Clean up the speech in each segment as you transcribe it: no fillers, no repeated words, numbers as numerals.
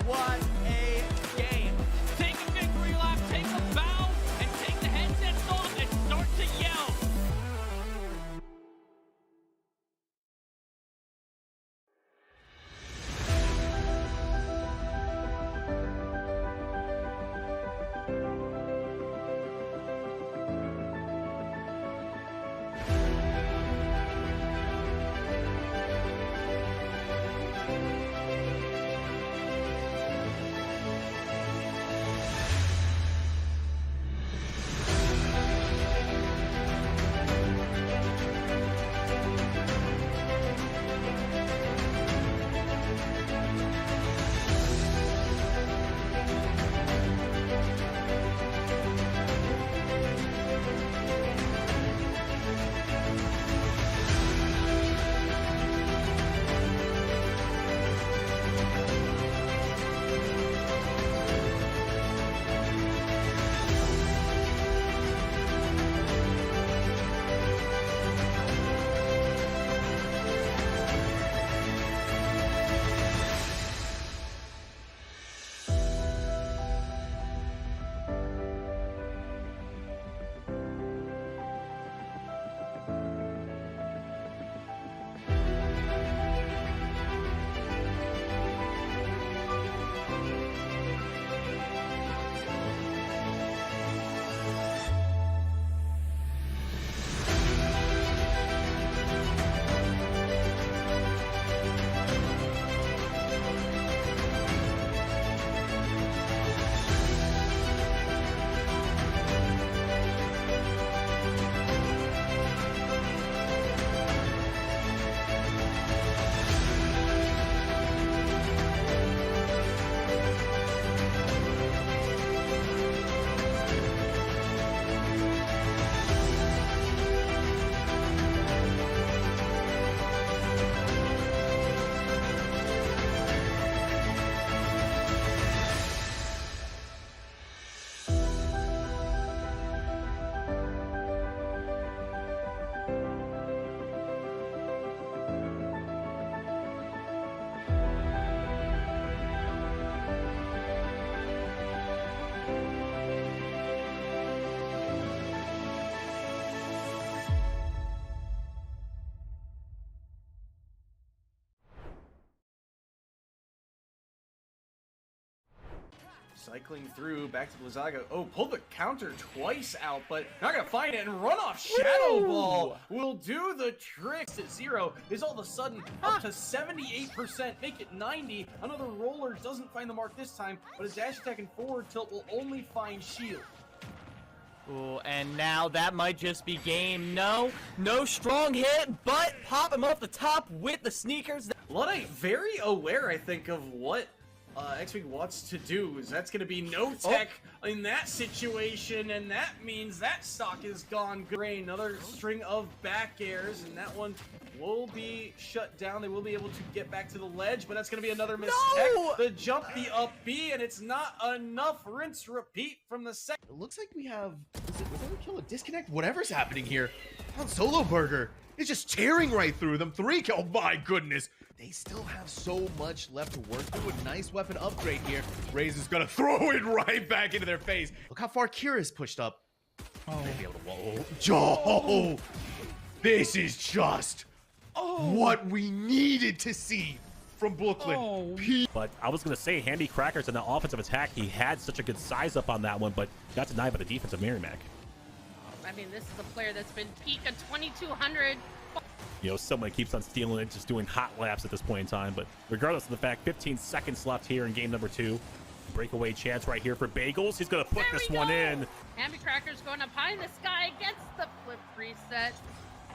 What a game. Take a victory lap, take a bow, and take the headsets off and start to yell. Cycling through, back to Blizzaga. Oh, pulled the counter twice out, but not gonna find it, and run off Shadow Ball will do the tricks at 0. Is all of a sudden up to 78%, make it 90. Another roller doesn't find the mark this time, but a dash attack and forward tilt will only find shield. Ooh, and now that might just be game. No strong hit, but pop him off the top with the sneakers. Luddite very aware, I think, of what X-Wing wants to do. Is that's going to be no tech in that situation, and that means that stock is gone. Grain, another string of back airs, and that one will be shut down. They will be able to get back to the ledge, but that's going to be another mistake. The jump, the up B, and it's not enough. Rinse, repeat from the second. It looks like we have, was it overkill, a disconnect? Whatever's happening here. Han Solo Burger is just tearing right through them. 3 kill, my goodness. They still have so much left to work through. A nice weapon upgrade here. Raze is gonna throw it right back into their face. Look how far Kira's pushed up. They'd be able to, whoa. Joe! This is just what we needed to see from Brooklyn. But I was going to say, Handy Crackers in the offensive attack, he had such a good size up on that one, but got denied by the defense of Merrimack. I mean, this is a player that's been peak at 2,200. You know, someone keeps on stealing it, just doing hot laps at this point in time. But regardless of the fact, 15 seconds left here in game number 2. Breakaway chance right here for Bagels. He's going to put this one in. Hammy Cracker's going up high in the sky, gets the flip reset.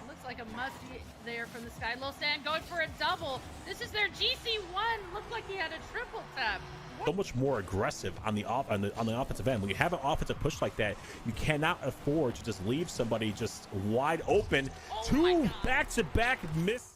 Looks like a musty there from the sky. Losan going for a double. This is their GC1. Looked like he had a triple tap. So much more aggressive on the offensive end. When you have an offensive push like that, you cannot afford to just leave somebody just wide open. Two back-to-back misses.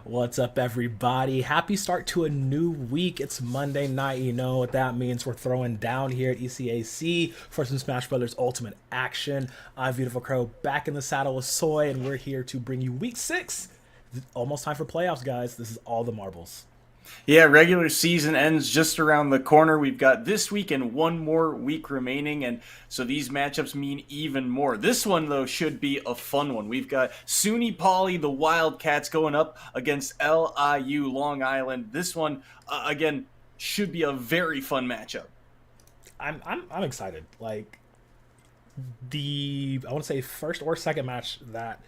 What's up, everybody? Happy start to a new week. It's Monday night. You know what that means. We're throwing down here at ECAC for some Smash Brothers Ultimate action. I'm Beautiful Crow, back in the saddle with Soy, and we're here to bring you week 6. Almost time for playoffs, guys. This is all the marbles. Yeah, regular season ends just around the corner. We've got this week and one more week remaining, and so these matchups mean even more. This one, though, should be a fun one. We've got SUNY Poly, the Wildcats, going up against LIU Long Island. This one, again, should be a very fun matchup. I'm excited. Like, I want to say first or second match that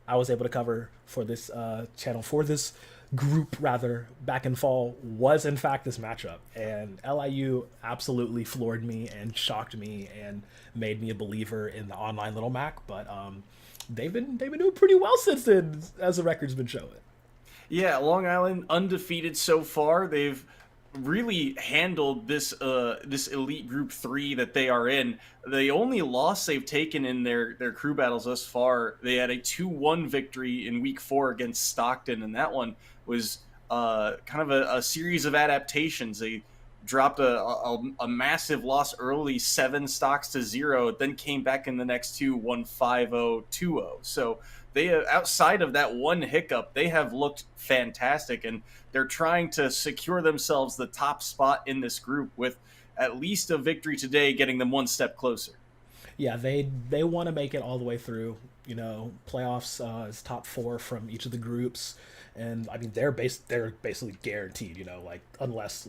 I was able to cover for this channel, for this group rather, back in fall, was in fact this matchup, and LIU absolutely floored me and shocked me and made me a believer in the online Little Mac. But they've been doing pretty well since then, as the record's been showing. Yeah, Long Island undefeated so far. They've really handled this this elite group 3 that they are in. The only loss they've taken in their crew battles thus far, they had a 2-1 victory in week 4 against Stockton, and that one was kind of a series of adaptations. They dropped a massive loss early, 7 stocks to 0, then came back in the next 2, won 5-0, 2-0. So they, outside of that one hiccup, they have looked fantastic, and they're trying to secure themselves the top spot in this group with at least a victory today, getting them one step closer. Yeah, they want to make it all the way through. You know, playoffs is top 4 from each of the groups. And I mean, they're basically guaranteed, you know, like, unless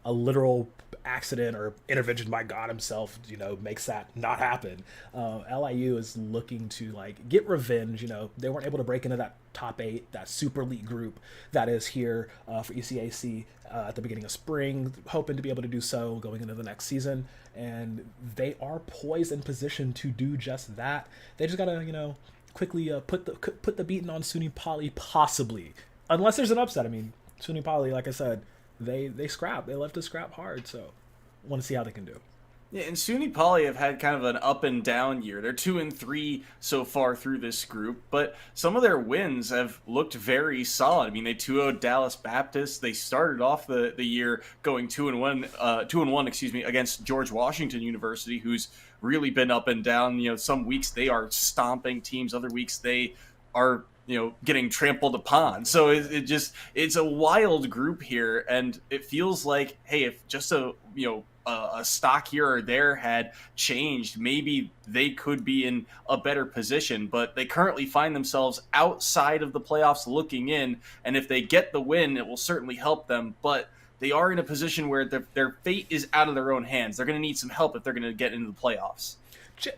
a literal accident or intervention by God himself, you know, makes that not happen. LIU is looking to, like, get revenge. You know, they weren't able to break into that top 8, that super elite group that is here for ECAC at the beginning of spring, hoping to be able to do so going into the next season. And they are poised in position to do just that. They just gotta, you know, quickly put the beating on SUNY Poly, possibly, unless there's an upset. I mean, SUNY Poly, like I said, they scrap. They love to scrap hard, so want to see how they can do. Yeah, and SUNY Poly have had kind of an up and down year. They're 2-3 so far through this group, but some of their wins have looked very solid. I mean, they 2-0'd Dallas Baptist. They started off the year going 2-1, excuse me, against George Washington University, who's really been up and down. You know, some weeks they are stomping teams, other weeks they are, you know, getting trampled upon. So it's a wild group here, and it feels like, hey, if just a stock here or there had changed, maybe they could be in a better position. But they currently find themselves outside of the playoffs looking in, and if they get the win, it will certainly help them. But they are in a position where their fate is out of their own hands. They're going to need some help if they're going to get into the playoffs.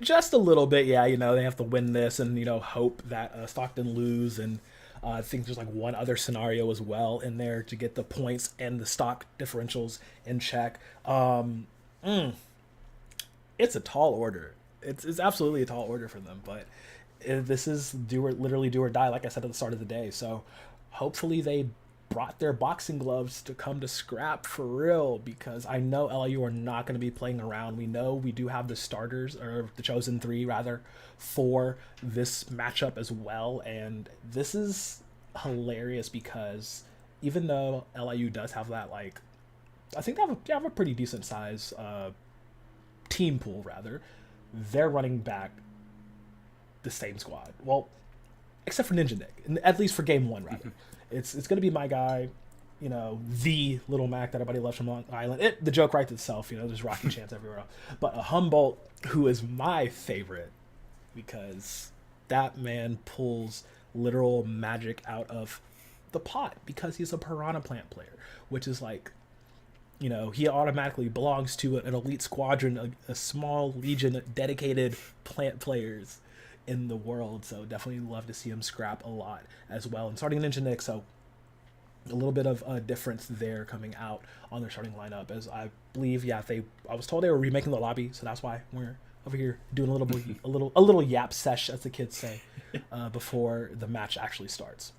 Just a little bit, yeah. You know, they have to win this and, you know, hope that Stockton lose. And I think there's like one other scenario as well in there to get the points and the stock differentials in check. It's a tall order. It's absolutely a tall order for them. But this is literally do or die, like I said at the start of the day. So hopefully they brought their boxing gloves to come to scrap for real, because I know LIU are not going to be playing around. We know we do have the starters, or the chosen 3 rather, for this matchup as well. And this is hilarious because even though LIU does have that, like, I think they have a pretty decent size team pool rather, they're running back the same squad. Well, except for Ninja Nick, at least for game 1 rather. It's going to be my guy, you know, the Little Mac that everybody loves from Long Island. The joke writes itself, you know, there's Rocky chants everywhere. But a Humboldt, who is my favorite, because that man pulls literal magic out of the pot, because he's a Piranha Plant player, which is like, you know, he automatically belongs to an elite squadron, a small legion of dedicated plant players in the world. So definitely love to see him scrap a lot as well. And starting Ninja Nick, so a little bit of a difference there coming out on their starting lineup, as I believe, yeah, I was told they were remaking the lobby, so that's why we're over here doing a little yap sesh, as the kids say, before the match actually starts.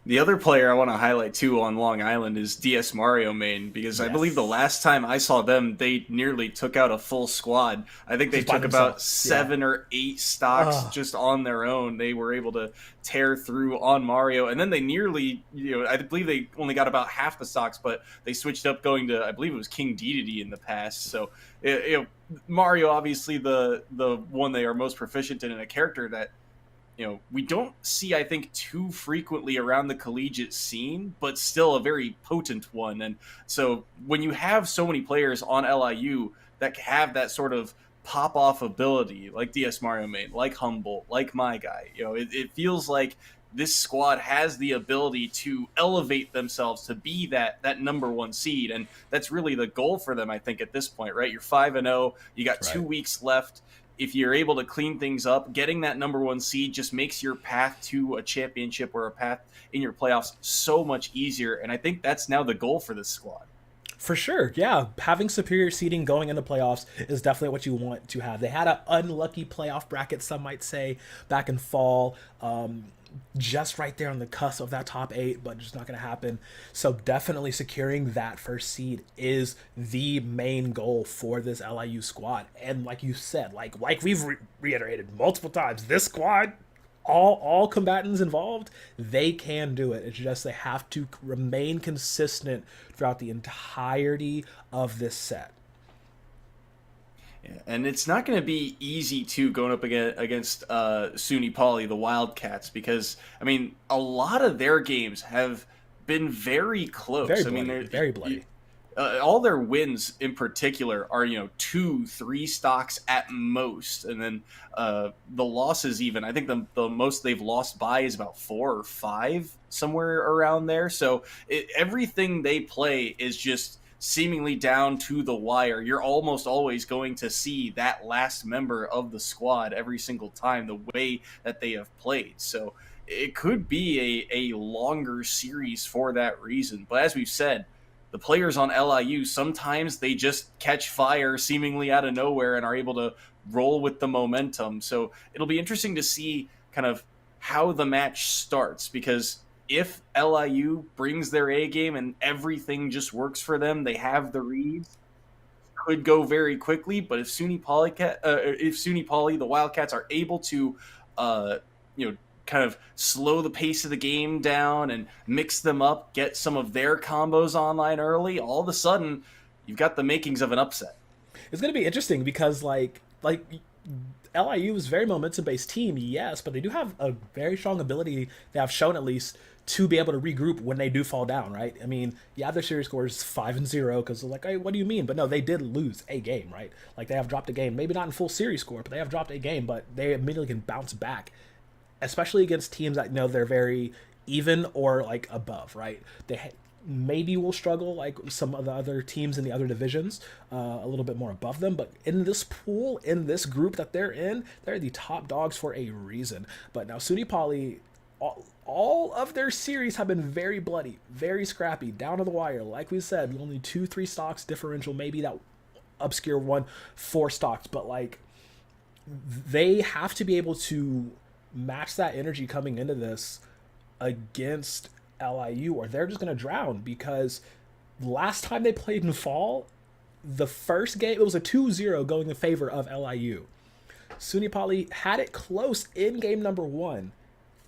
The other player I want to highlight too on Long Island is DS Mario main, because I believe the last time I saw them, they nearly took out a full squad. I think they Just by took about themselves. 7 or 8 stocks just on their own. They were able to tear through on Mario, and then they nearly, I believe they only got about half the stocks, but they switched up going to, I believe it was King Dedede in the past. So, Mario, obviously the one they are most proficient in, and a character that we don't see, I think, too frequently around the collegiate scene, but still a very potent one. And so when you have so many players on LIU that have that sort of pop-off ability, like DS Mario main, like Humboldt, like my guy, it feels like this squad has the ability to elevate themselves to be that number 1 seed. And that's really the goal for them, I think, at this point, right? You're 5-0, you got 2 weeks left. If you're able to clean things up, getting that number 1 seed just makes your path to a championship or a path in your playoffs so much easier. And I think that's now the goal for this squad. For sure, yeah. Having superior seeding going into playoffs is definitely what you want to have. They had an unlucky playoff bracket, some might say, back in fall. Just right there on the cusp of that top 8, but just not going to happen. So definitely securing that first seed is the main goal for this LIU squad. And like you said, like we've reiterated multiple times, this squad, all combatants involved, they can do it. It's just they have to remain consistent throughout the entirety of this set. Yeah, and it's not going to be easy too going up against SUNY Poly, the Wildcats, because I mean a lot of their games have been very close. Very bloody, I mean, they're very bloody. All their wins in particular are 2-3 stocks at most, and then the losses, even I think the most they've lost by is about 4 or 5, somewhere around there. So everything they play is just seemingly down to the wire. You're almost always going to see that last member of the squad every single time, the way that they have played. So it could be a longer series for that reason. But as we've said, the players on LIU, sometimes they just catch fire seemingly out of nowhere and are able to roll with the momentum. So it'll be interesting to see kind of how the match starts, because if LIU brings their A game and everything just works for them, they have the reads, could go very quickly. But if SUNY Poly, the Wildcats, are able to, kind of slow the pace of the game down and mix them up, get some of their combos online early, all of a sudden you've got the makings of an upset. It's going to be interesting because like LIU is a very momentum-based team, yes, but they do have a very strong ability, they have shown at least, to be able to regroup when they do fall down, right? I mean, yeah, their series score is 5-0 because they're like, hey, what do you mean? But no, they did lose a game, right? Like, they have dropped a game, maybe not in full series score, but they have dropped a game, but they immediately can bounce back, especially against teams that they're very even or like above, right? They maybe will struggle like some of the other teams in the other divisions, a little bit more above them, but in this pool, in this group that they're in, they're the top dogs for a reason. But now SUNY Poly, all of their series have been very bloody, very scrappy, down to the wire. Like we said, only 2-3 stocks differential, maybe that obscure 1-4 stocks, but like they have to be able to match that energy coming into this against LIU, or they're just going to drown. Because last time they played in fall, the first game, it was a 2-0 going in favor of LIU. SUNY Poly had it close in game number 1.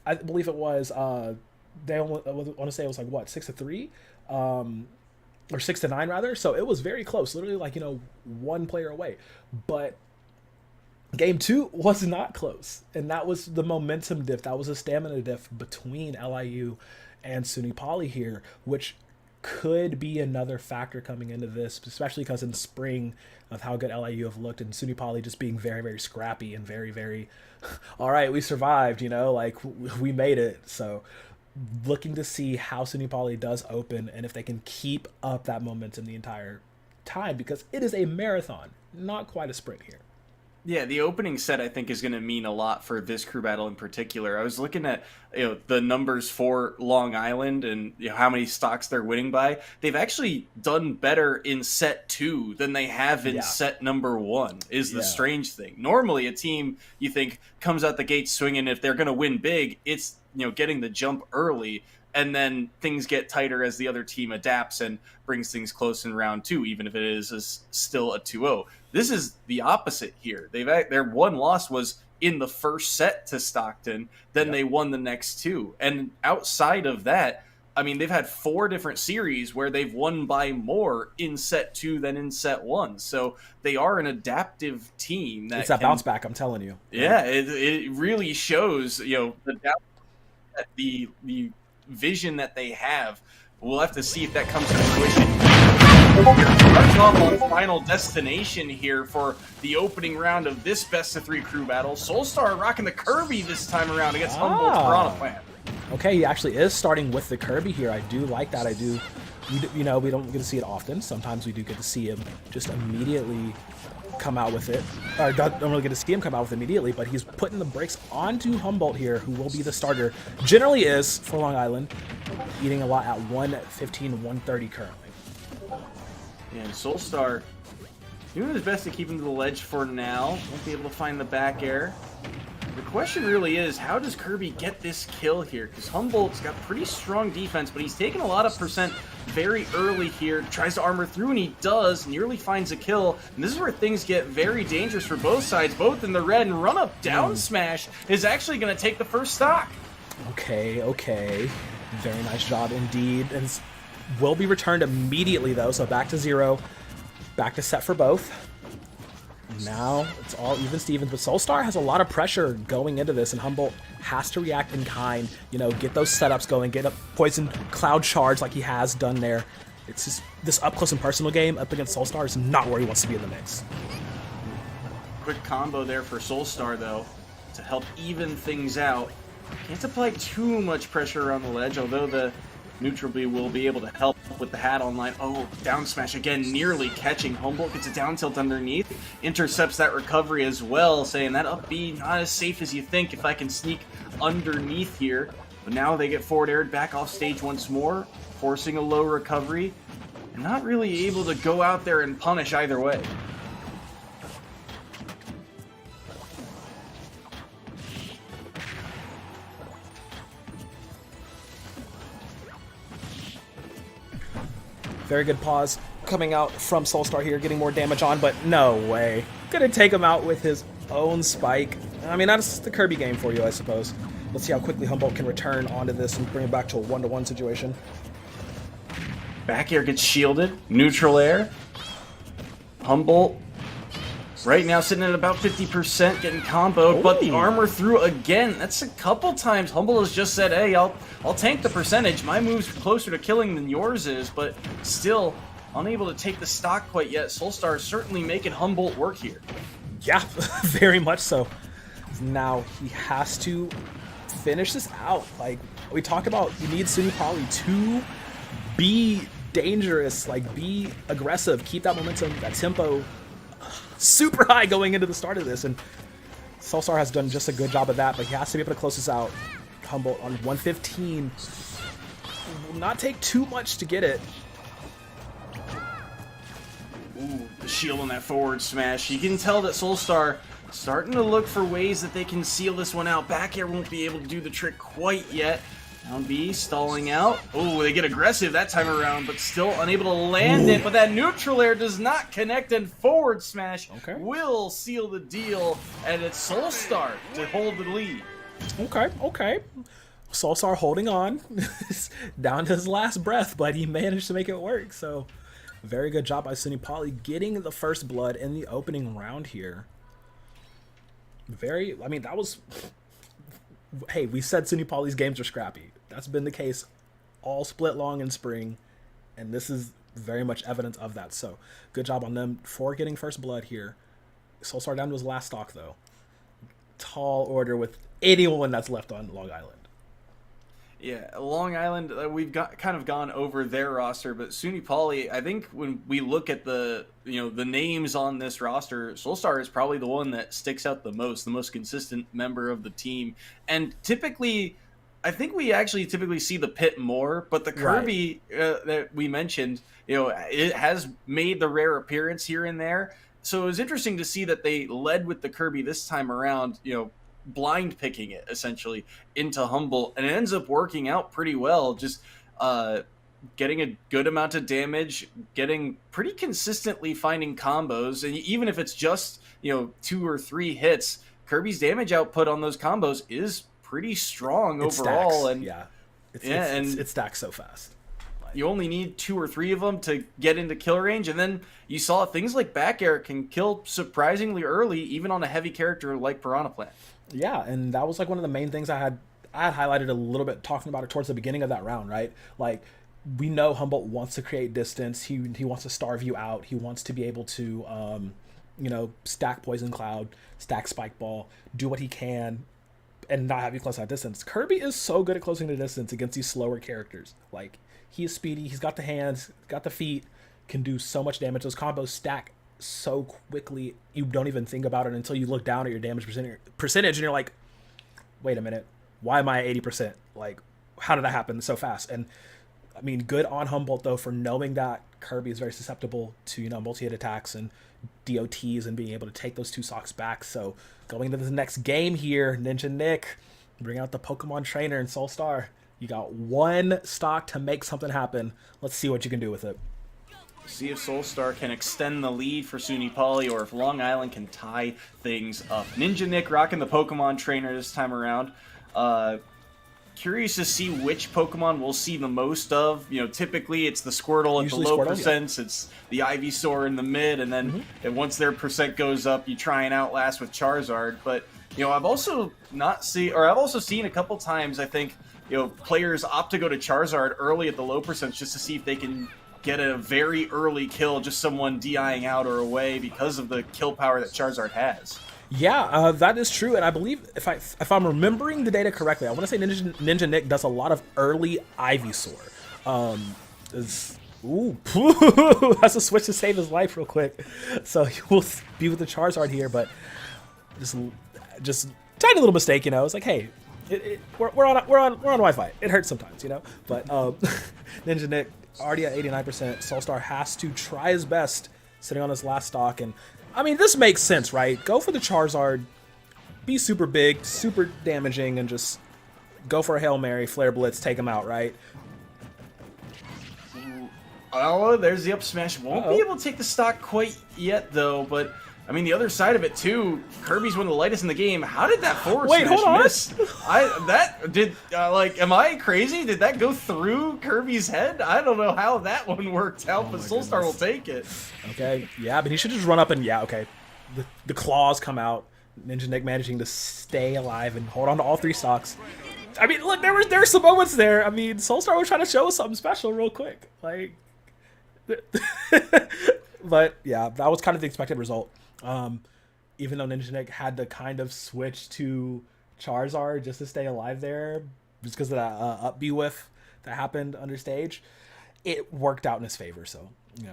I believe it was, they only, I want to say it was like, what, 6-3? Or 6-9 rather. So it was very close, literally like, 1 player away. But game 2 was not close. And that was the momentum diff. That was a stamina diff between LIU and SUNY Poly here, which could be another factor coming into this, especially because in spring of how good LIU have looked, and SUNY Poly just being very, very scrappy and very, very, all right, we survived, like we made it. So looking to see how SUNY Poly does open and if they can keep up that momentum the entire time, because it is a marathon, not quite a sprint here. Yeah, the opening set I think is going to mean a lot for this crew battle in particular. I was looking at the numbers for Long Island and how many stocks they're winning by. They've actually done better in set 2 than they have in set number 1. Is the strange thing. Normally, a team you think comes out the gate swinging. If they're going to win big, it's getting the jump early. and then things get tighter as the other team adapts and brings things close in round 2, even if it is still a 2-0. This is the opposite here. Their one loss was in the first set to Stockton, then they won the next 2. And outside of that, I mean, they've had 4 different series where they've won by more in set 2 than in set 1. So they are an adaptive team. It's a bounce back, I'm telling you. Yeah, it really shows, the vision that they have. We'll have to see if that comes to fruition. Final destination here for the opening round of this best-of-3 crew battle. Soulstar rocking the Kirby this time around against Humboldt's Piranha Plant. Okay, he actually is starting with the Kirby here. I do like that. We don't get to see it often. Sometimes we do get to see him just immediately come out with it. Or don't really get to see him come out with it immediately, but he's putting the brakes onto Humboldt here, who will be the starter. Generally is for Long Island, eating a lot at 115, 130 currently. And Soulstar doing his best to keep him to the ledge for now. Won't be able to find the back air. The question really is, how does Kirby get this kill here? Because Humboldt's got pretty strong defense, but he's taken a lot of percent very early here. Tries to armor through, and he does. Nearly finds a kill. And this is where things get very dangerous for both sides, both in the red. And run up down smash is actually going to take the first stock. Okay. Very nice job indeed. And will be returned immediately, though. So back to 0. Back to set for both. Now it's all even Stevens, but Soulstar has a lot of pressure going into this, and Humboldt has to react in kind, get those setups going, get a poison cloud charge like he has done there. It's just this up close and personal game up against Soulstar is not where he wants to be in the mix. Quick combo there for Soulstar, though, to help even things out. Can't apply too much pressure around the ledge, although the neutral B will be able to help with the hat online. Oh, down smash again, nearly catching. Humboldt gets a down tilt underneath, intercepts that recovery as well, saying that up B not as safe as you think if I can sneak underneath here. But now they get forward aired back off stage once more, forcing a low recovery, and not really able to go out there and punish either way. Very good pause coming out from Soulstar here, getting more damage on, but no way. Gonna take him out with his own spike. I mean, that's the Kirby game for you, I suppose. Let's see how quickly Humboldt can return onto this and bring it back to a 1-to-1 situation. Back air gets shielded. Neutral air. Humboldt right now sitting at about 50%, getting comboed, but the armor through again. That's a couple times. Humboldt has just said, hey, I'll tank the percentage. My move's closer to killing than yours is, but still unable to take the stock quite yet. Soulstar is certainly making Humboldt work here. Yeah, very much so. Now he has to finish this out. Like we talked about, you need SUNY Poly to be dangerous, like be aggressive, keep that momentum, that tempo super high going into the start of this, and Soulstar has done just a good job of that, but he has to be able to close this out. Humboldt on 115 will not take too much to get it. Ooh, the shield on that forward smash. You can tell that Soulstar starting to look for ways that they can seal this one out. Back air won't be able to do the trick quite yet. Down B, stalling out. Oh, they get aggressive that time around, but still unable to land it. But that neutral air does not connect, and forward smash will seal the deal, and it's Soulstar to hold the lead. Okay. Soulstar holding on down to his last breath, but he managed to make it work. So, very good job by SUNY Poly getting the first blood in the opening round here. That was... Hey, we said SUNY Poly's games are scrappy. That's been the case all split long in spring, and this is very much evidence of that. So, good job on them for getting first blood here. Soulstar down to his last stock, though. Tall order with anyone that's left on Long Island. Yeah, Long Island, we've kind of gone over their roster, but SUNY Poly, I think when we look at the names on this roster, Soulstar is probably the one that sticks out the most consistent member of the team. And typically, I think we actually typically see the pit more, but the Kirby that we mentioned, it has made the rare appearance here and there. So it was interesting to see that they led with the Kirby this time around, blind picking it essentially into Humboldt, and it ends up working out pretty well. Just getting a good amount of damage, getting pretty consistently finding combos, and even if it's just 2 or 3 hits, Kirby's damage output on those combos is pretty strong overall. Stacks. And it stacks so fast. You only need 2 or 3 of them to get into kill range, and then you saw things like back air can kill surprisingly early, even on a heavy character like Piranha Plant. Yeah, and that was like one of the main things I had highlighted a little bit talking about it towards the beginning of that round, right? Like, we know Humboldt wants to create distance. He wants to starve you out. He wants to be able to, stack Poison Cloud, stack Spike Ball, do what he can, and not have you close that distance. Kirby is so good at closing the distance against these slower characters. Like, he is speedy. He's got the hands, got the feet, can do so much damage. Those combos stack so quickly, you don't even think about it until you look down at your damage percentage and you're like, wait a minute, why am I at 80%? Like, how did that happen so fast? And I mean, good on Humboldt, though, for knowing that Kirby is very susceptible to, multi-hit attacks and DOTs and being able to take those 2 stocks back. So going into the next game here, Ninja Nick, bring out the Pokemon Trainer and Soul Star. You got 1 stock to make something happen. Let's see what you can do with it. See if Soul Star can extend the lead for SUNY Poly, or if Long Island can tie things up. Ninja Nick rocking the Pokemon Trainer this time around. Curious to see which Pokemon we'll see the most of. Typically it's the Squirtle at the low percents, it's the Ivysaur in the mid, and then and once their percent goes up, you try and outlast with Charizard. But I've also seen a couple times, I think, players opt to go to Charizard early at the low percents just to see if they can get a very early kill, just someone DIing out or away because of the kill power that Charizard has. Yeah, that is true, and I believe if I'm remembering the data correctly, I want to say Ninja Nick does a lot of early Ivysaur. Has to switch to save his life real quick, so he will be with the Charizard here, but just tiny little mistake, It's like, hey, we're on Wi-Fi. It hurts sometimes, But Ninja Nick already at 89%. Soulstar has to try his best, sitting on his last stock, and I mean, this makes sense, right? Go for the Charizard, be super big, super damaging, and just go for a Hail Mary, Flare Blitz, take him out, right? Oh, there's the up smash. Won't be able to take the stock quite yet, though, but I mean, the other side of it, too, Kirby's one of the lightest in the game. How did that forward smash miss? Am I crazy? Did that go through Kirby's head? I don't know how that one worked out, but Soulstar will take it. Okay, yeah, but he should just run up and, the claws come out. Ninja Nick managing to stay alive and hold on to all 3 stocks. I mean, look, there were some moments there. I mean, Soulstar was trying to show us something special real quick. Like, but, yeah, that was kind of the expected result. Even though Ninja Nick had to kind of switch to Charizard just to stay alive there, just because of that up B whiff that happened under stage, it worked out in his favor. So,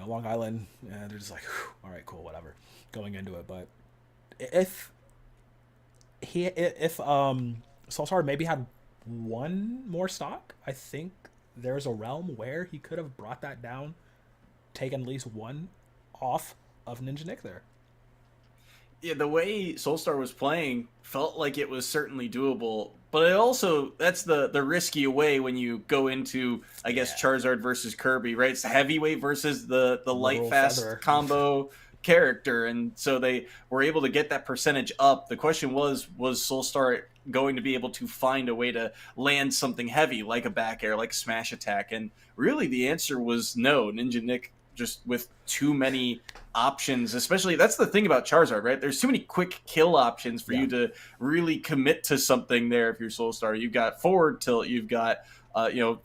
Long Island, they're just like, all right, cool, whatever, going into it. But if Soulstar maybe had 1 more stock, I think there's a realm where he could have brought that down, taken at least 1 off of Ninja Nick there. Yeah, the way Soulstar was playing felt like it was certainly doable, but it also, that's the risky way when you go into, I guess, Charizard versus Kirby, right? It's the heavyweight versus the light fast combo character, and so they were able to get that percentage up. The question was Soulstar going to be able to find a way to land something heavy, like a back air, like a smash attack? And really the answer was no. Ninja Nick, just with too many options, especially, that's the thing about Charizard, right? There's too many quick kill options for you to really commit to something there. If you're Soulstar, you've got forward tilt, you've got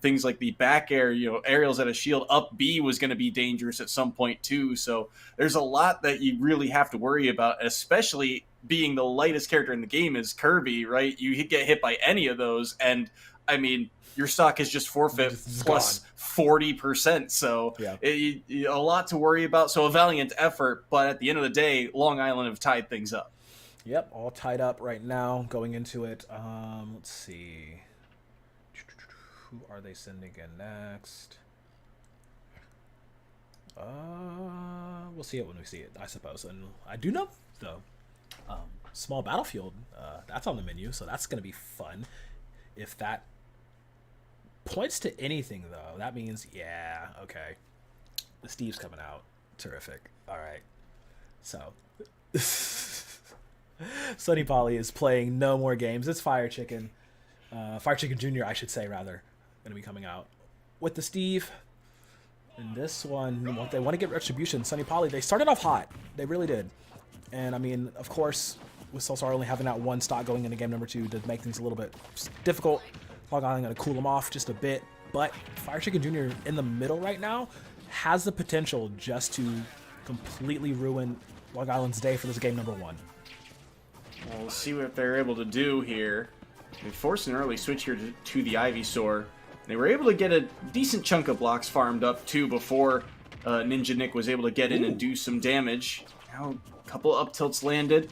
things like the back air, aerials at a shield. Up B was going to be dangerous at some point too. So there's a lot that you really have to worry about, especially being the lightest character in the game is Kirby, right? You get hit by any of those, and I mean, your stock is just forfeit plus 40%. So a lot to worry about. So a valiant effort, but at the end of the day, Long Island have tied things up. Yep, all tied up right now going into it. Let's see. Who are they sending in next? We'll see it when we see it, I suppose. And I do know, though, small battlefield. That's on the menu, so that's going to be fun. If that points to anything, though, that means, yeah, okay. The Steve's coming out. Terrific. All right. So, Sunny Poly is playing no more games. It's Fire Chicken. Fire Chicken Jr., I should say, rather, going to be coming out with the Steve. And this one, they want to get retribution. Sunny Poly, they started off hot. They really did. And, I mean, of course, with Soulstar only having that one stock going into game number 2 to make things a little bit difficult. Fog Island going to cool them off just a bit. But Fire Chicken Jr. in the middle right now has the potential just to completely ruin Fog Island's day for this game number 1. Well, we'll see what they're able to do here. They forced an early switch here to the Ivysaur. They were able to get a decent chunk of blocks farmed up, too, before Ninja Nick was able to get in and do some damage. Now, a couple up tilts landed.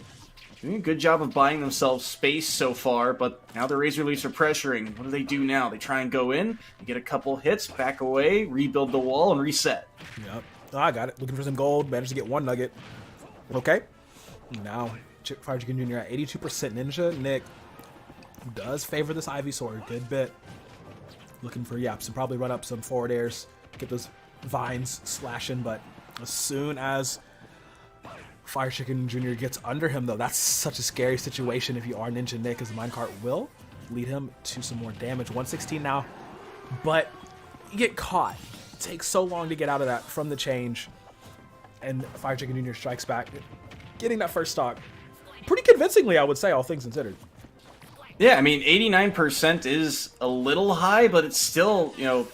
Doing a good job of buying themselves space so far, but now the Razor Leafs are pressuring. What do they do now? They try and go in, they get a couple hits, back away, rebuild the wall, and reset. Yep. Oh, I got it. Looking for some gold. Managed to get 1 nugget. Okay. Now, Fire Chicken Jr. at 82%. Ninja Nick does favor this Ivysaur a good bit. Looking for yaps and probably run up some forward airs, get those vines slashing, but as soon as Fire Chicken Jr. gets under him, though, that's such a scary situation if you are Ninja Nick, as the minecart will lead him to some more damage. 116 now, but you get caught. It takes so long to get out of that from the change, and Fire Chicken Jr. strikes back, getting that first stock pretty convincingly, I would say, all things considered. Yeah, I mean, 89% is a little high, but it's still, you know,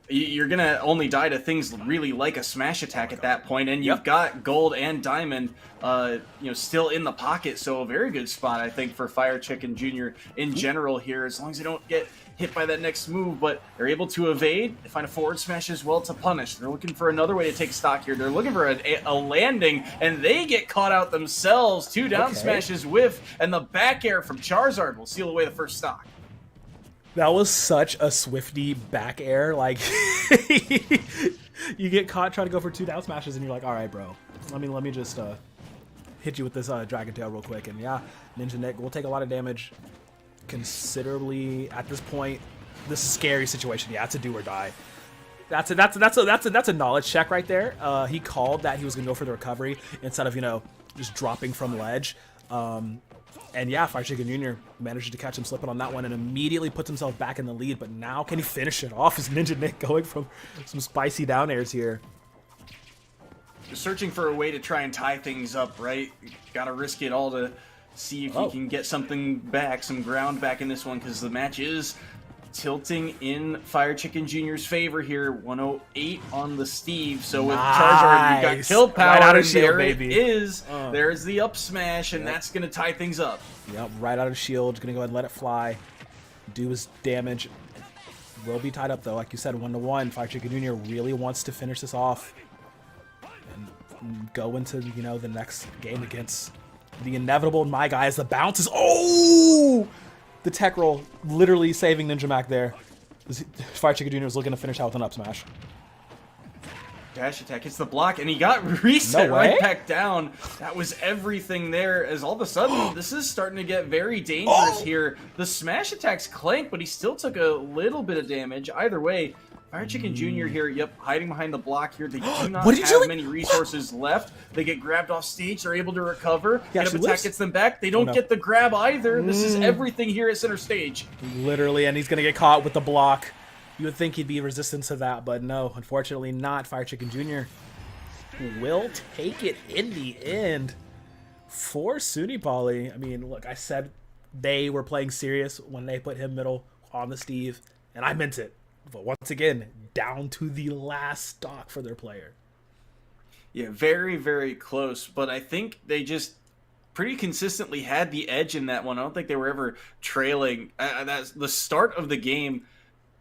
you're going to only die to things really like a smash attack at that point, and you've got gold and diamond, you know, still in the pocket, so a very good spot, I think, for Fire Chicken Jr. in general here, as long as they don't get hit by that next move, but they're able to evade. They find a forward smash as well to punish. They're looking for another way to take stock here. They're looking for a landing, and they get caught out themselves. 2 down smashes whiff, and the back air from Charizard will seal away the first stock. That was such a Swifty back air. Like, you get caught trying to go for 2 down smashes, and you're like, all right, bro. Let me just hit you with this Dragon Tail real quick. And yeah, Ninja Nick will take a lot of damage. Considerably at this point. This is a scary situation. Yeah, it's a do or die. That's a knowledge check right there. He called that he was gonna go for the recovery instead of, you know, just dropping from ledge. And yeah, Fire Chicken Jr. manages to catch him slipping on that one and immediately puts himself back in the lead. But now can he finish it off? Is Ninja Nick going from some spicy down airs here? Just searching for a way to try and tie things up, right? Gotta risk it all to see if you can get something back, some ground back in this one, because the match is tilting in Fire Chicken Jr.'s favor here. 108 on the Steve. So with Charizard, you've got kill power, right out of and shield, there baby. it is. There's the up smash, and that's going to tie things up. Yep, right out of shield. Going to go ahead and let it fly. Do his damage. Will be tied up, though. Like you said, 1-1. Fire Chicken Jr. really wants to finish this off and go into, you know, the next game against the inevitable My Guy as the bounces. Oh! The tech roll literally saving Ninja Mac there. Fire Chicken Jr. was looking to finish out with an up smash. Dash attack hits the block, and he got reset right back down. That was everything there, as all of a sudden, this is starting to get very dangerous here. The smash attacks clank, but he still took a little bit of damage. Either way, Fire Chicken Jr. here, hiding behind the block here. They do not have many resources left. They get grabbed off stage. They're able to recover. Get up attack gets them back. They don't get the grab either. This is everything here at center stage. Literally, and he's going to get caught with the block. You would think he'd be resistant to that, but no, unfortunately not. Fire Chicken Jr. will take it in the end for SUNY Poly. I mean, look, I said they were playing serious when they put him middle on the Steve, and I meant it. But once again, down to the last stock for their player. Yeah, very, very close. But I think they just pretty consistently had the edge in that one. I don't think they were ever trailing. That's the start of the game.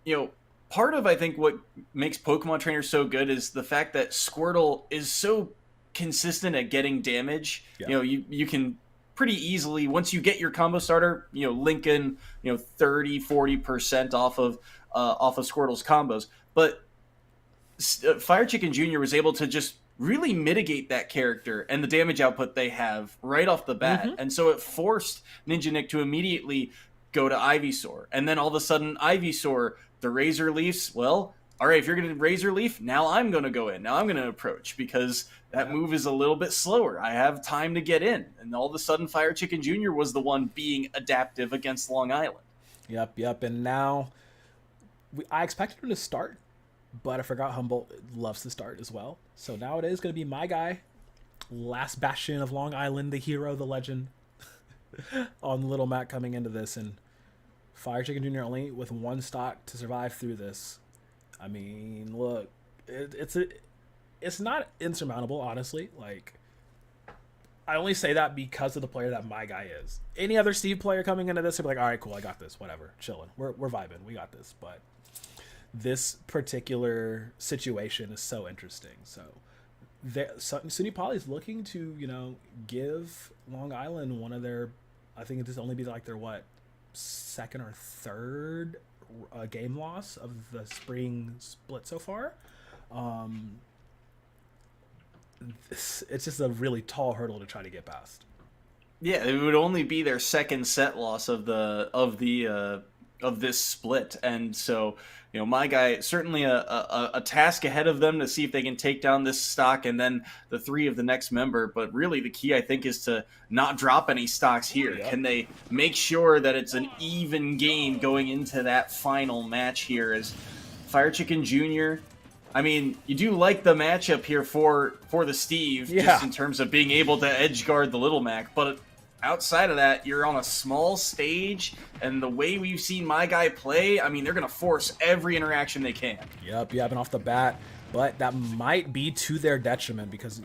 You know, part of, I think, what makes Pokemon trainers so good is the fact that Squirtle is so consistent at getting damage. Yeah. You know, you can pretty easily, once you get your combo starter, you know, Lincoln, you know, 30-40% off of Squirtle's combos. But Fire Chicken Jr. was able to just really mitigate that character and the damage output they have right off the bat. And so it forced Ninja Nick to immediately go to Ivysaur. And then all of a sudden, Ivysaur, the Razor Leafs, well, all right, if you're going to Razor Leaf, now I'm going to go in. Now I'm going to approach because that move is a little bit slower. I have time to get in. And all of a sudden, Fire Chicken Jr. was the one being adaptive against Long Island. Yep. And now I expected him to start, but I forgot Humboldt loves to start as well. So now it is going to be my guy, last bastion of Long Island, the hero, the legend, on the little mat coming into this. And Fire Chicken Jr. only with one stock to survive through this. I mean, look, it's not insurmountable, honestly. Like, I only say that because of the player that my guy is. Any other Steve player coming into this would be like, all right, cool, I got this, whatever, chilling. We're vibing, we got this. But this particular situation is so interesting. So SUNY Poly is looking to, give Long Island one of their, I think it'd only be like their, second or third game loss of the spring split so far. It's just a really tall hurdle to try to get past. Yeah, it would only be their second set loss of this split, and so my guy, certainly a task ahead of them to see if they can take down this stock and then the three of the next member. But really, the key I think is to not drop any stocks here. Yep. Can they make sure that it's an even game going into that final match here? As Fire Chicken Jr., I mean, you do like the matchup here for the Steve, just in terms of being able to edge guard the Little Mac, but outside of that, you're on a small stage, and the way we've seen my guy play, I mean, they're going to force every interaction they can. Yep, and off the bat, but that might be to their detriment because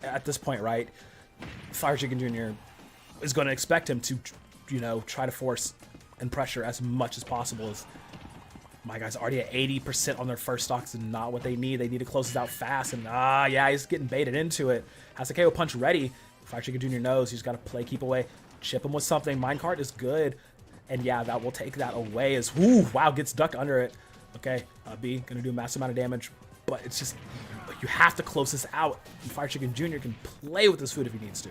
at this point, right, Fire Chicken Jr. is going to expect him to, try to force and pressure as much as possible. As my guy's already at 80% on their first stocks and not what they need. They need to close this out fast, and he's getting baited into it. Has the KO punch ready. Fire Chicken Jr. knows he's got to play keep away, chip him with something. Minecart is good, and that will take that away. As gets ducked under it. Okay, B gonna do a massive amount of damage, but it's just you have to close this out. And Fire Chicken Jr. can play with this food if he needs to.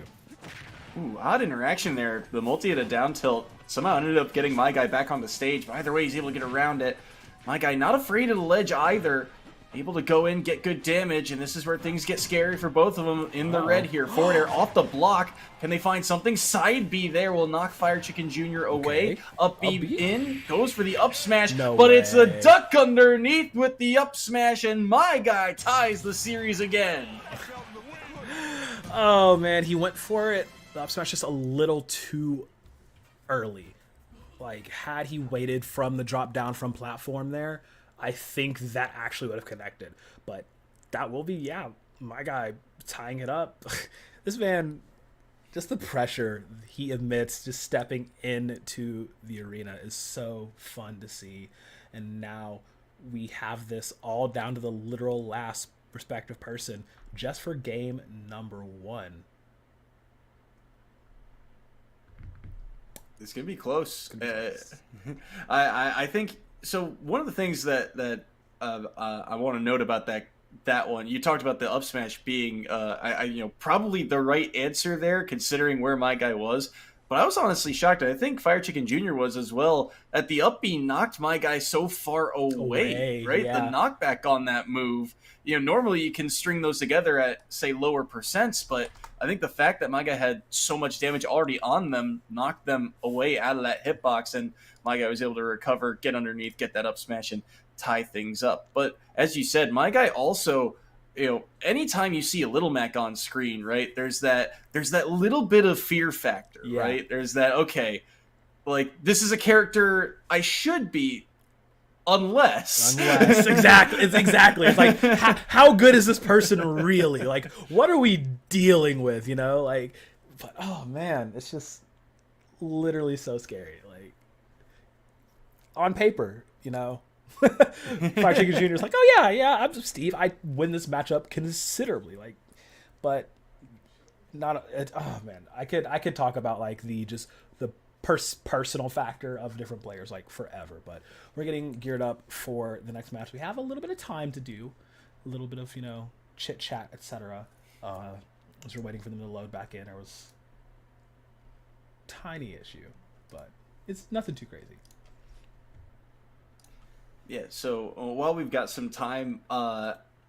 Ooh, odd interaction there. The multi at a down tilt somehow ended up getting my guy back on the stage, but either way he's able to get around it. My guy not afraid of the ledge either. Able to go in, get good damage, and this is where things get scary for both of them in the red here. Forward air off the block. Can they find something? Side B there will knock Fire Chicken Jr. away. Okay. Up B in, goes for the up smash, No but way. it's a duck underneath with the up smash, and my guy ties the series again. Oh, man, he went for it. The up smash just a little too early. Like, had he waited from the drop down from platform there, I think that actually would have connected. But that will be, my guy tying it up. This man, just the pressure he admits just stepping into the arena is so fun to see. And now we have this all down to the literal last respective person just for game number 1. It's gonna be close. I think so. One of the things that I want to note about that one, you talked about the up smash being probably the right answer there, considering where my guy was. But I was honestly shocked. I think Fire Chicken Jr. was as well. That the up B knocked my guy so far away, right? Yeah. The knockback on that move. Normally you can string those together at, say, lower percents, but I think the fact that my guy had so much damage already on them knocked them away out of that hitbox, and my guy was able to recover, get underneath, get that up smash, and tie things up. But as you said, my guy also, anytime you see a Little Mac on screen, right, there's that little bit of fear factor, right? There's that, okay, like, this is a character I should be, unless exactly. It's like, how good is this person really? Like, what are we dealing with? But oh man, it's just literally so scary. Like, on paper, Fire Chicken Jr. is like, oh yeah, I'm Steve. I win this matchup considerably. Like, but not. Oh man, I could talk about like the personal factor of different players like forever. But we're getting geared up for the next match. We have a little bit of time to do a little bit of chit chat, etc. As we're waiting for them to load back in, there was tiny issue, but it's nothing too crazy. Yeah, so while we've got some time,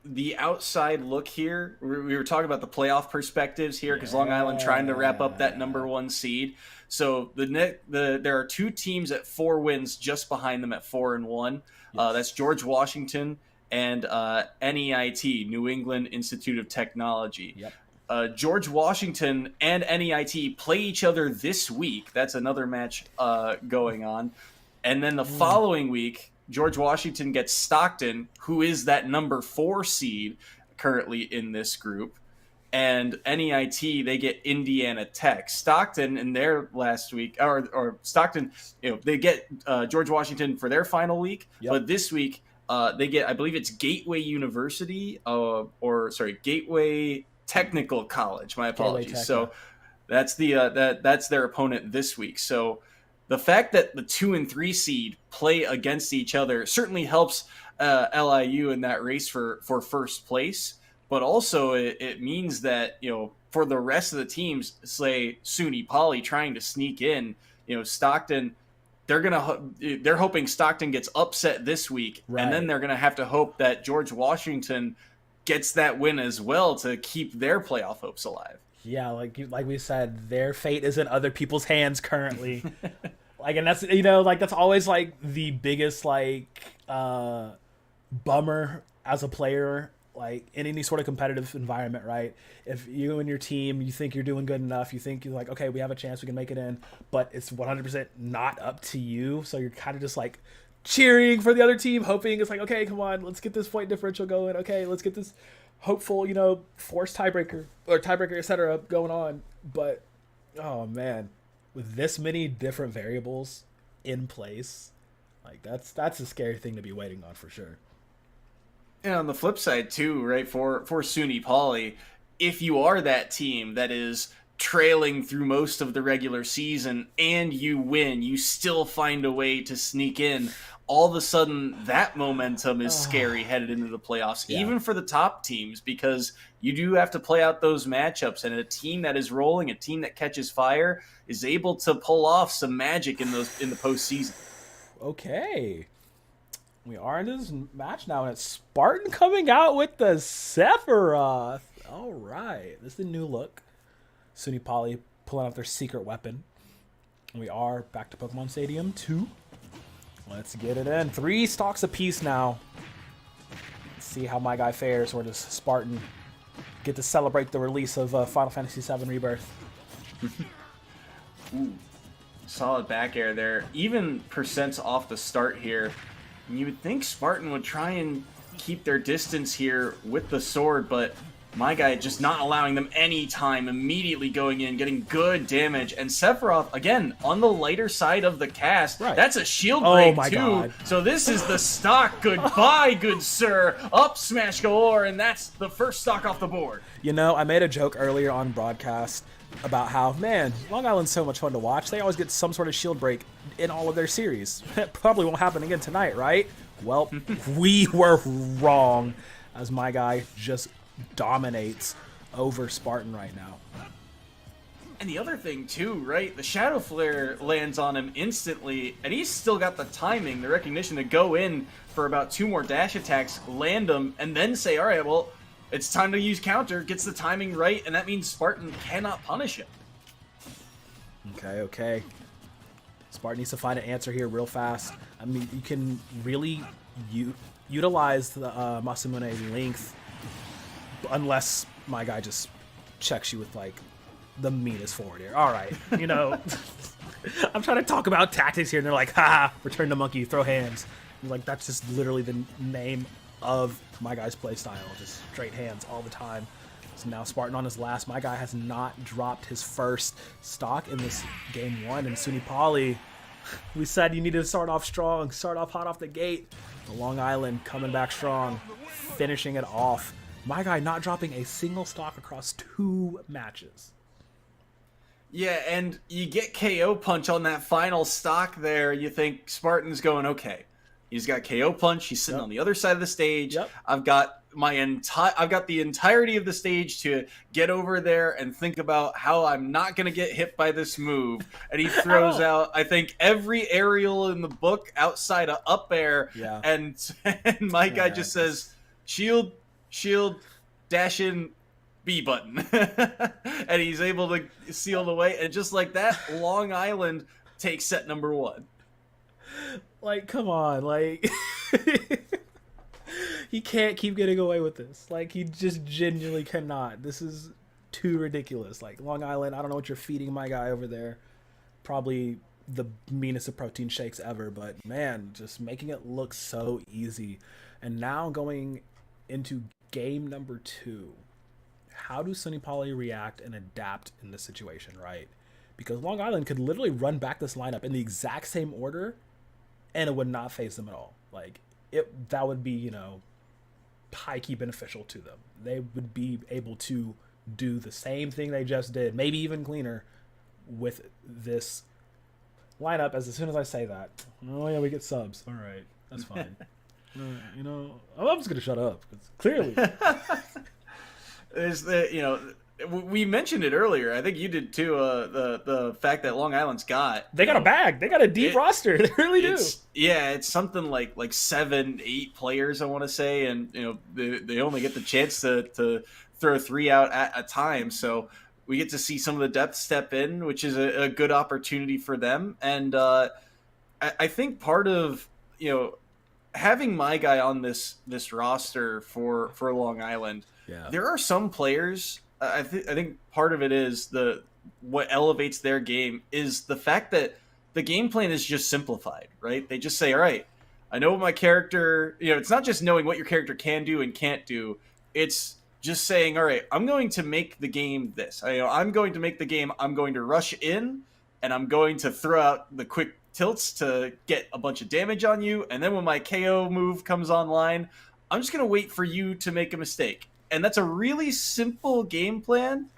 the outside look here, we were talking about the playoff perspectives here because Long Island trying to wrap up that #1 seed. So there are 2 teams at 4 wins just behind them at 4-1. That's George Washington and NEIT, New England Institute of Technology. Yep. George Washington and NEIT play each other this week. That's another match going on. And then the following week, George Washington gets Stockton, who is that #4 seed currently in this group. And NEIT, they get Indiana Tech. Stockton in their last week, or Stockton, they get George Washington for their final week. Yep. But this week, they get, I believe it's Gateway University, Gateway Technical College. My apologies. So that's that's their opponent this week. So the fact that the 2 and 3 seed play against each other certainly helps LIU in that race for first place. But also it means that, for the rest of the teams, say SUNY Poly trying to sneak in, Stockton, they're hoping Stockton gets upset this week, right. And then they're gonna have to hope that George Washington gets that win as well to keep their playoff hopes alive. Yeah, like we said, their fate is in other people's hands currently. And that's that's always the biggest bummer as a player, in any sort of competitive environment, right? If you and your team, you think you're doing good enough, you think you're okay, we have a chance, we can make it in, but it's 100% not up to you. So you're kind of just cheering for the other team, hoping it's okay, come on, let's get this point differential going. Okay, let's get this hopeful, forced tiebreaker, etc. going on. But oh man, with this many different variables in place, that's a scary thing to be waiting on for sure. And on the flip side too, right, for SUNY Poly, if you are that team that is trailing through most of the regular season and you win, you still find a way to sneak in, all of a sudden that momentum is scary headed into the playoffs, even for the top teams, because you do have to play out those matchups, and a team that is rolling, a team that catches fire, is able to pull off some magic in the postseason. Okay. We are in this match now, and it's Spartan coming out with the Sephiroth. All right. This is the new look. SUNY Poly pulling out their secret weapon. We are back to Pokemon Stadium 2. Let's get it in. 3 stocks apiece now. Let's see how my guy fares, or does Spartan get to celebrate the release of Final Fantasy VII Rebirth? Ooh, solid back air there. Even percents off the start here. You would think Spartan would try and keep their distance here with the sword, but my guy just not allowing them any time, immediately going in, getting good damage. And Sephiroth, again, on the lighter side of the cast. Right. That's a shield break, my too. God. So this is the stock. Goodbye, good sir. Up smash galore, and that's the first stock off the board. I made a joke earlier on broadcast about how, man, Long Island's so much fun to watch. They always get some sort of shield break in all of their series. It probably won't happen again tonight, right? Well, we were wrong, as my guy just dominates over Spartan right now. And the other thing too, right? The Shadow Flare lands on him instantly, and he's still got the timing, the recognition to go in for about 2 more dash attacks, land them, and then say, all right, well, it's time to use counter, gets the timing right, and that means Spartan cannot punish him. Okay. Spartan needs to find an answer here real fast. I mean, you can really utilize the Masamune's length, unless my guy just checks you with the meanest forward air. All right, I'm trying to talk about tactics here, and they're like, haha, return the monkey, throw hands. That's just literally the name of my guy's play style, just straight hands all the time. So now Spartan on his last. My guy has not dropped his first stock in this game 1, and SUNY Poly, we said you need to start off strong, start off hot off the gate. The Long Island coming back strong, finishing it off. My guy not dropping a single stock across 2 matches. Yeah, and you get KO punch on that final stock there. You think Spartan's going, okay, he's got KO punch. He's sitting on the other side of the stage. Yep. I've got I've got the entirety of the stage to get over there and think about how I'm not going to get hit by this move. And he throws out, I think, every aerial in the book outside of up air. Yeah. And my guy just says, shield, dash in, B button. And he's able to seal the way. And just like that, Long Island takes set number 1. Like, come on, like he can't keep getting away with this. Like, he just genuinely cannot. This is too ridiculous. Like, Long Island, I don't know what you're feeding my guy over there. Probably the meanest of protein shakes ever, but man, just making it look so easy. And now going into game number 2. How do SUNY Poly react and adapt in this situation, right? Because Long Island could literally run back this lineup in the exact same order and it would not phase them at all. Like, that would be, high-key beneficial to them. They would be able to do the same thing they just did, maybe even cleaner, with this lineup. As soon as I say that, oh yeah, we get subs. All right, that's fine. I'm just gonna shut up, 'cause clearly. Is the we mentioned it earlier. I think you did too. The fact that Long Island's they got a bag. They got a deep roster. They really do. Yeah, it's something like 7, 8 players, I want to say, and they only get the chance to throw 3 out at a time. So we get to see some of the depth step in, which is a good opportunity for them. And I think part of having my guy on this roster for Long Island. Yeah. There are some players. I think part of it is what elevates their game is the fact that the game plan is just simplified, right? They just say, all right, I know what my character, it's not just knowing what your character can do and can't do. It's just saying, all right, I'm going to make the game this. I'm going to make the game, I'm going to rush in and I'm going to throw out the quick tilts to get a bunch of damage on you. And then when my KO move comes online, I'm just going to wait for you to make a mistake. And that's a really simple game plan,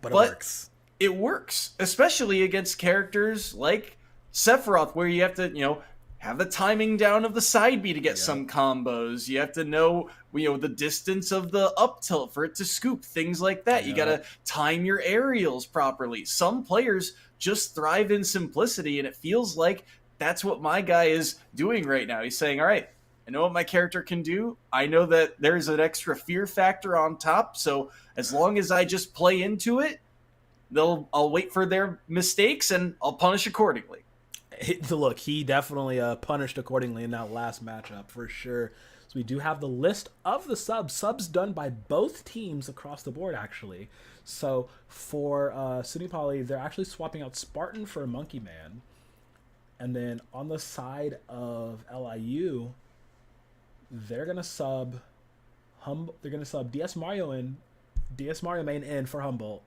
but it works. It works, especially against characters like Sephiroth, where you have to, have the timing down of the side B to get some combos. You have to know, the distance of the up tilt for it to scoop, things like that. You got to time your aerials properly. Some players just thrive in simplicity, and it feels like that's what my guy is doing right now. He's saying, all right, I know what my character can do. I know that there's an extra fear factor on top. So as long as I just play into it, I'll wait for their mistakes and I'll punish accordingly. Look, he definitely punished accordingly in that last matchup for sure. So we do have the list of the subs done by both teams across the board, actually. So for SUNY Poly, they're actually swapping out Spartan for Monkey Man. And then on the side of LIU, they're gonna sub DS Mario main in for Humboldt,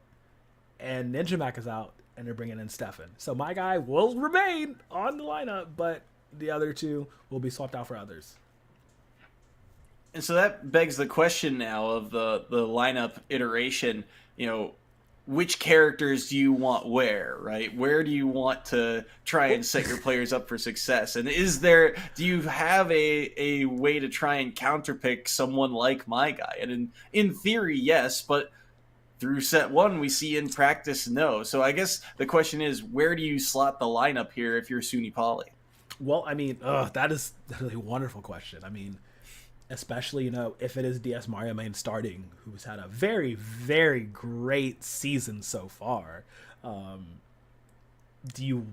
and Ninja Mac is out, and they're bringing in Stefan. So my guy will remain on the lineup, but the other two will be swapped out for others. And so that begs the question now of the lineup iteration. Which characters do you want where, right? Where do you want to try and set your players up for success? And do you have a way to try and counterpick someone like my guy? And in theory, yes, but through set 1, we see in practice, no. So I guess the question is, where do you slot the lineup here if you're SUNY Poly? Well, I mean, that is a really wonderful question. I mean, especially, if it is DS Mario main starting, who's had a very, very great season so far. Who do you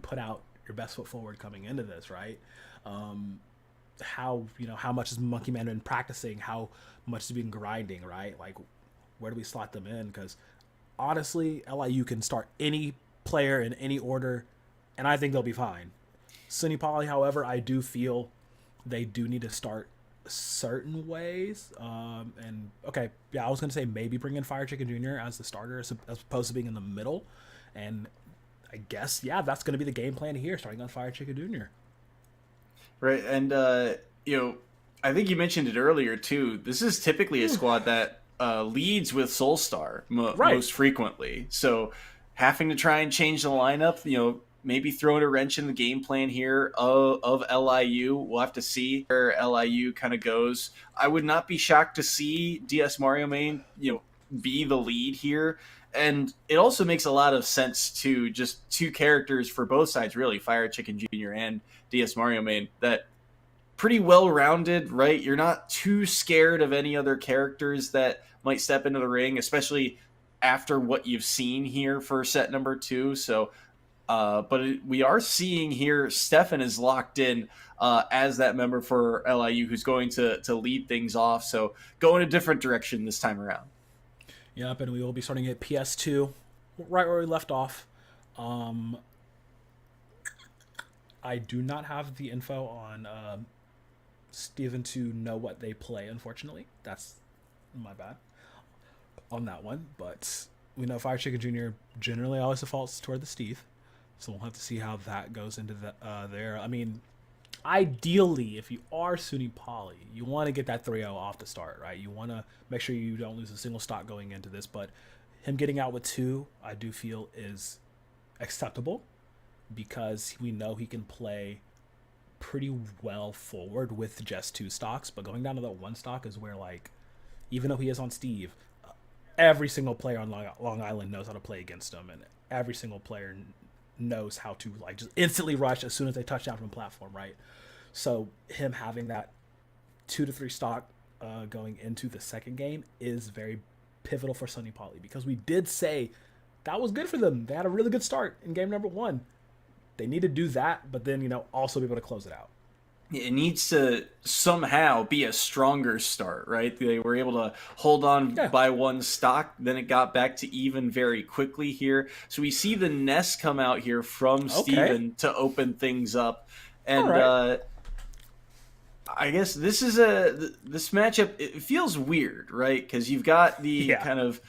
put out your best foot forward coming into this, right? How much has Monkey Man been practicing? How much has he been grinding, right? Like, where do we slot them in? Because honestly, LIU can start any player in any order, and I think they'll be fine. SUNY Poly, however, I do feel they do need to start certain ways. I was gonna say maybe bring in Fire Chicken Jr. as the starter as opposed to being in the middle, and I guess that's gonna be the game plan here, starting on Fire Chicken Jr. Right, and I think you mentioned it earlier too. This is typically a squad that leads with Soulstar most frequently, so having to try and change the lineup, maybe throwing a wrench in the game plan here of LIU. We'll have to see where LIU kind of goes. I would not be shocked to see DS Mario Main, be the lead here. And it also makes a lot of sense to just two characters for both sides, really, Fire Chicken Jr. and DS Mario Main, that pretty well-rounded, right? You're not too scared of any other characters that might step into the ring, especially after what you've seen here for set number 2. So, we are seeing here Stefan is locked in as that member for LIU who's going to lead things off. So go in a different direction this time around. Yep, and we will be starting at PS2, right where we left off. I do not have the info on Steven to know what they play, unfortunately. That's my bad on that one. But we know Fire Chicken Jr. generally always defaults toward the Steve. So we'll have to see how that goes into there. I mean, ideally, if you are SUNY Poly, you want to get that 3-0 off the start, right? You want to make sure you don't lose a single stock going into this. But him getting out with 2, I do feel is acceptable because we know he can play pretty well forward with just 2 stocks. But going down to that 1 stock is where, like, even though he is on Steve, every single player on Long Island knows how to play against him, and every single player knows how to, like, just instantly rush as soon as they touch down from the platform, right? So him having that 2 to 3 stock going into the second game is very pivotal for SUNY Poly, because we did say that was good for them. They had a really good start in game number 1. They need to do that, but then, also be able to close it out. It needs to somehow be a stronger start, right? They were able to hold on by 1 stock, then it got back to even very quickly here. So we see the Ness come out here from Steven to open things up. And I guess this matchup, it feels weird, right? Because you've got the kind of,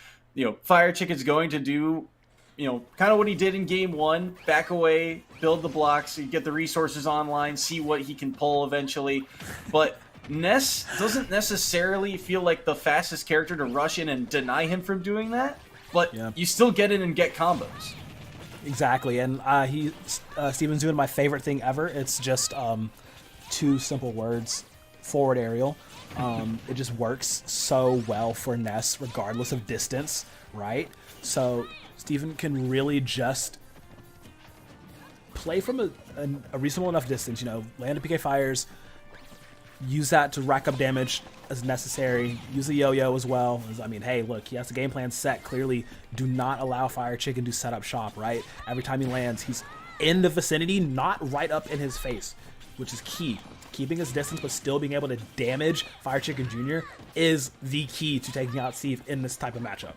Fire Chicken's going to do, kind of what he did in game 1, back away, build the blocks, you get the resources online, see what he can pull eventually. But Ness doesn't necessarily feel like the fastest character to rush in and deny him from doing that, but you still get in and get combos. Exactly, and Steven's doing my favorite thing ever. It's just 2 simple words, forward aerial. It just works so well for Ness, regardless of distance, right? So Steven can really just play from a reasonable enough distance, land a PK fires, use that to rack up damage as necessary, use the yo-yo as well. Hey, look, he has the game plan set. Clearly, do not allow Fire Chicken to set up shop, right? Every time he lands, he's in the vicinity, not right up in his face, which is key. Keeping his distance but still being able to damage Fire Chicken Jr. is the key to taking out Steve in this type of matchup.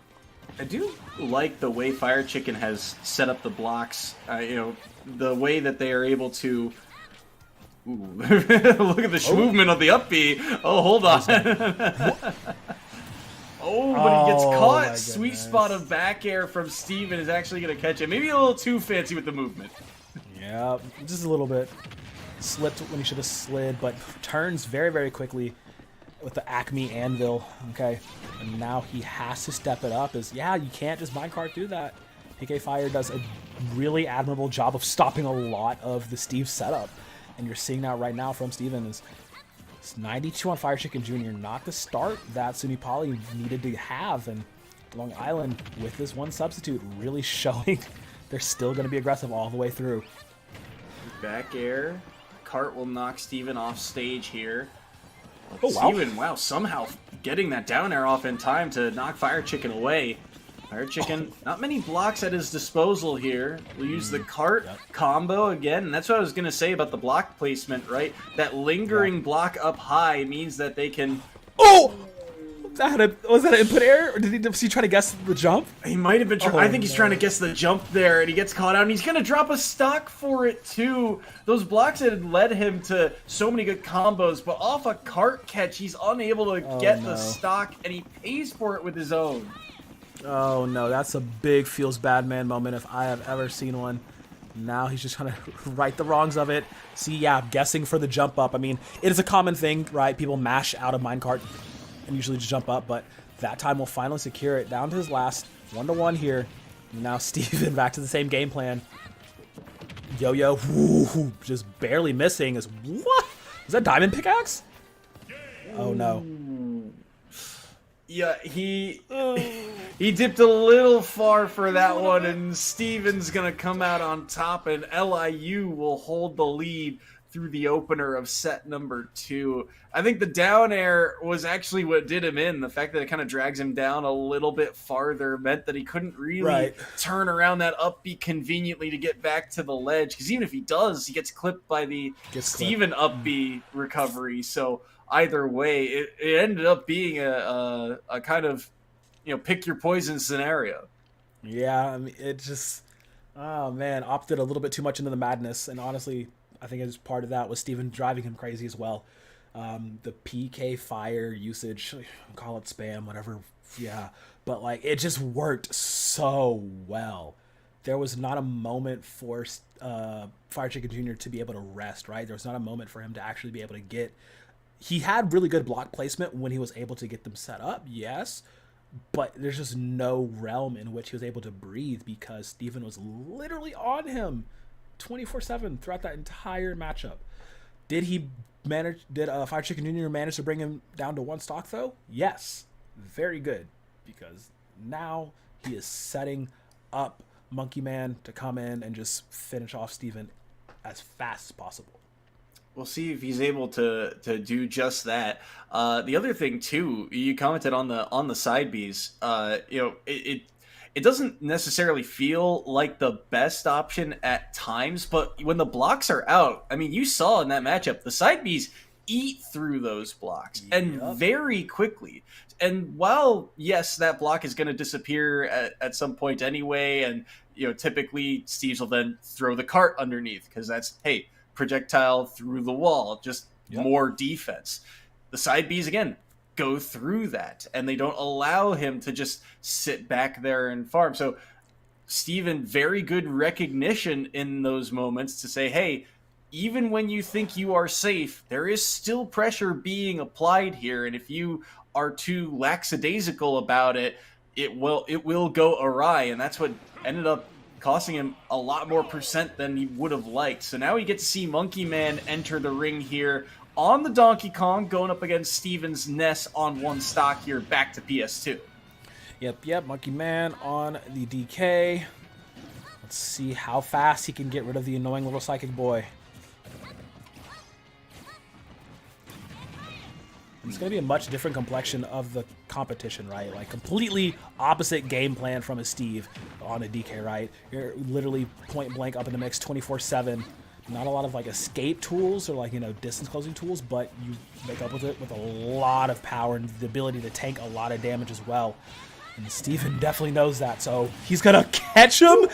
I do like the way Fire Chicken has set up the blocks. The way that they are able to. Ooh. Look at the movement of the up B. Oh, hold on. But he gets caught. Sweet spot of back air from Steven is actually going to catch it. Maybe a little too fancy with the movement. Yeah, just a little bit. Slipped when he should have slid, but turns very, very quickly with the Acme Anvil, okay? And now he has to step it up. You can't just minecart through that. PK Fire does a really admirable job of stopping a lot of the Steve setup. And you're seeing that right now from Steven. It's 92 on Fire Chicken Jr., not the start that SUNY Poly needed to have. And Long Island, with this 1 substitute, really showing they're still going to be aggressive all the way through. Back air. Cart will knock Steven off stage here. Oh, wow. Steven, somehow getting that down air off in time to knock Fire Chicken away. Fire Chicken, not many blocks at his disposal here. We'll use the cart combo again, and that's what I was going to say about the block placement, right? That lingering block up high means that they can... Oh! Was that an input error, or was he trying to guess the jump? He might have been trying. I think he's trying to guess the jump there, and he gets caught out, and he's going to drop a stock for it, too. Those blocks had led him to so many good combos, but off a cart catch, he's unable to get the stock, and he pays for it with his own. Oh, no, that's a big feels bad man moment if I have ever seen one. Now he's just trying to right the wrongs of it. See, guessing for the jump up. It is a common thing, right? People mash out of minecart and usually just jump up, but that time will finally secure it down to his last 1-to-1 here. Now Steven back to the same game plan. Yo-Yo, woo, just barely missing. What? Is that Diamond Pickaxe? Oh, no. Yeah, he dipped a little far for that one, and Steven's gonna come out on top, and LIU will hold the lead through the opener of set number 2. I think the down air was actually what did him in. The fact that it kind of drags him down a little bit farther meant that he couldn't really turn around that up B conveniently to get back to the ledge, because even if he does, he gets clipped by the Steven up B recovery. So either way, it ended up being a kind of, pick your poison scenario. Yeah, I mean, it just, oh man, opted a little bit too much into the madness, and honestly, I think as part of that was Steven driving him crazy as well. The PK fire usage, call it spam, whatever, yeah, but like it just worked so well. There was not a moment for Fire Chicken Jr. to be able to rest, right? There was not a moment for him to actually be able to get. He had really good block placement when he was able to get them set up, yes, but there's just no realm in which he was able to breathe because Steven was literally on him 24/7 throughout that entire matchup. Did Fire Chicken Jr. manage to bring him down to 1 stock though? Yes, very good, because now he is setting up Monkey Man to come in and just finish off Steven as fast as possible. We'll see if he's able to do just that. The other thing too, you commented on the side Bs. It doesn't necessarily feel like the best option at times, but when the blocks are out, I mean, you saw in that matchup, the side Bs eat through those blocks and very quickly. And while, yes, that block is going to disappear at some point anyway, and, typically Steves will then throw the cart underneath because that's, hey, projectile through the wall, just more defense. The side Bs, again, go through that, and they don't allow him to just sit back there and farm. So Steven, very good recognition in those moments to say, hey, even when you think you are safe, there is still pressure being applied here, and if you are too lackadaisical about it, it will go awry, and that's what ended up costing him a lot more percent than he would have liked. So now we get to see Monkey Man enter the ring here on the Donkey Kong, going up against Steven's Ness on 1 stock here, back to PS2. Yep, Monkey Man on the DK. Let's see how fast he can get rid of the annoying little psychic boy. It's going to be a much different complexion of the competition, right? Like, completely opposite game plan from a Steve on a DK, right? You're literally point blank up in the mix 24/7. Not a lot of, like, escape tools or, like, distance closing tools, but you make up with it with a lot of power and the ability to tank a lot of damage as well. And Steven definitely knows that, so he's going to catch him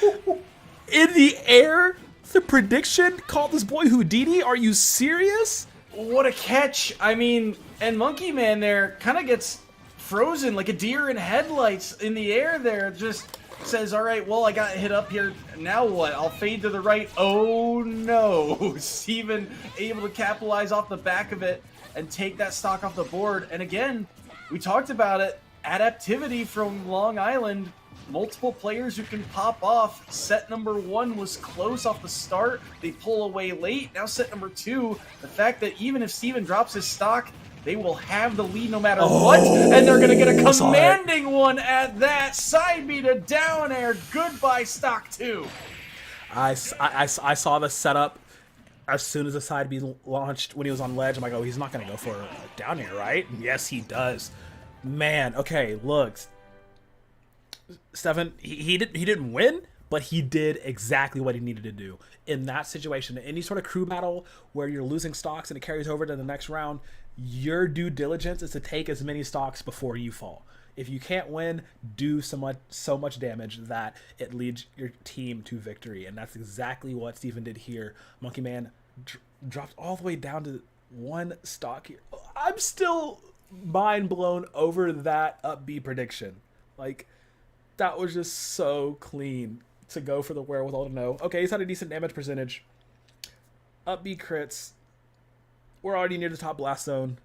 in the air. The prediction called this boy Houdini. Are you serious? What a catch. I mean, and Monkey Man there kind of gets frozen like a deer in headlights in the air there. Just says, all right, well, I got hit up here. Now what? I'll fade to the right. Oh, no. Steven able to capitalize off the back of it and take that stock off the board. And again, we talked about it. Adaptivity from Long Island. Multiple players who can pop off. Set number 1 was close off the start. They pull away late. Now set number 2, the fact that even if Steven drops his stock, they will have the lead no matter what. And they're going to get a commanding one at that. Side B to down air. Goodbye, stock 2. I saw the setup as soon as the side B launched when he was on ledge. I'm like, oh, he's not going to go for a down air, right? Yes, he does. Man, okay, look. Stefan, he didn't win, but he did exactly what he needed to do in that situation. Any sort of crew battle where you're losing stocks and it carries over to the next round, your due diligence is to take as many stocks before you fall. If you can't win, do so much damage that it leads your team to victory, and that's exactly what Steven did here. Monkey Man dropped all the way down to 1 stock here. I'm still mind blown over that up B prediction. Like, that was just so clean to go for the wherewithal to know, okay, he's had a decent damage percentage. Up B crits. We're already near the top blast zone.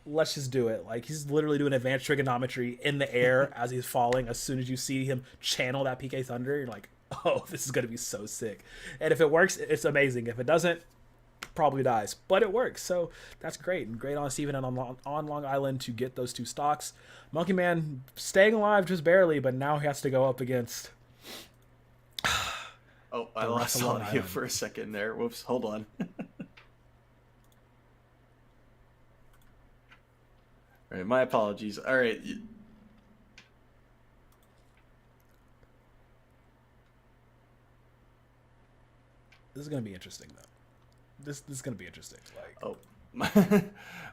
Let's just do it. Like, he's literally doing advanced trigonometry in the air as he's falling. As soon as you see him channel that PK Thunder, you're like, oh, this is going to be so sick. And if it works, it's amazing. If it doesn't, probably dies. But it works, so that's great. And great on Steven and on Long Island to get those 2 stocks. Monkey Man staying alive just barely, but now he has to go up against... Oh, I lost audio for a second there. Whoops, hold on. All right, my apologies. All right. This is going to be interesting, though. This is going to be interesting. Like, oh,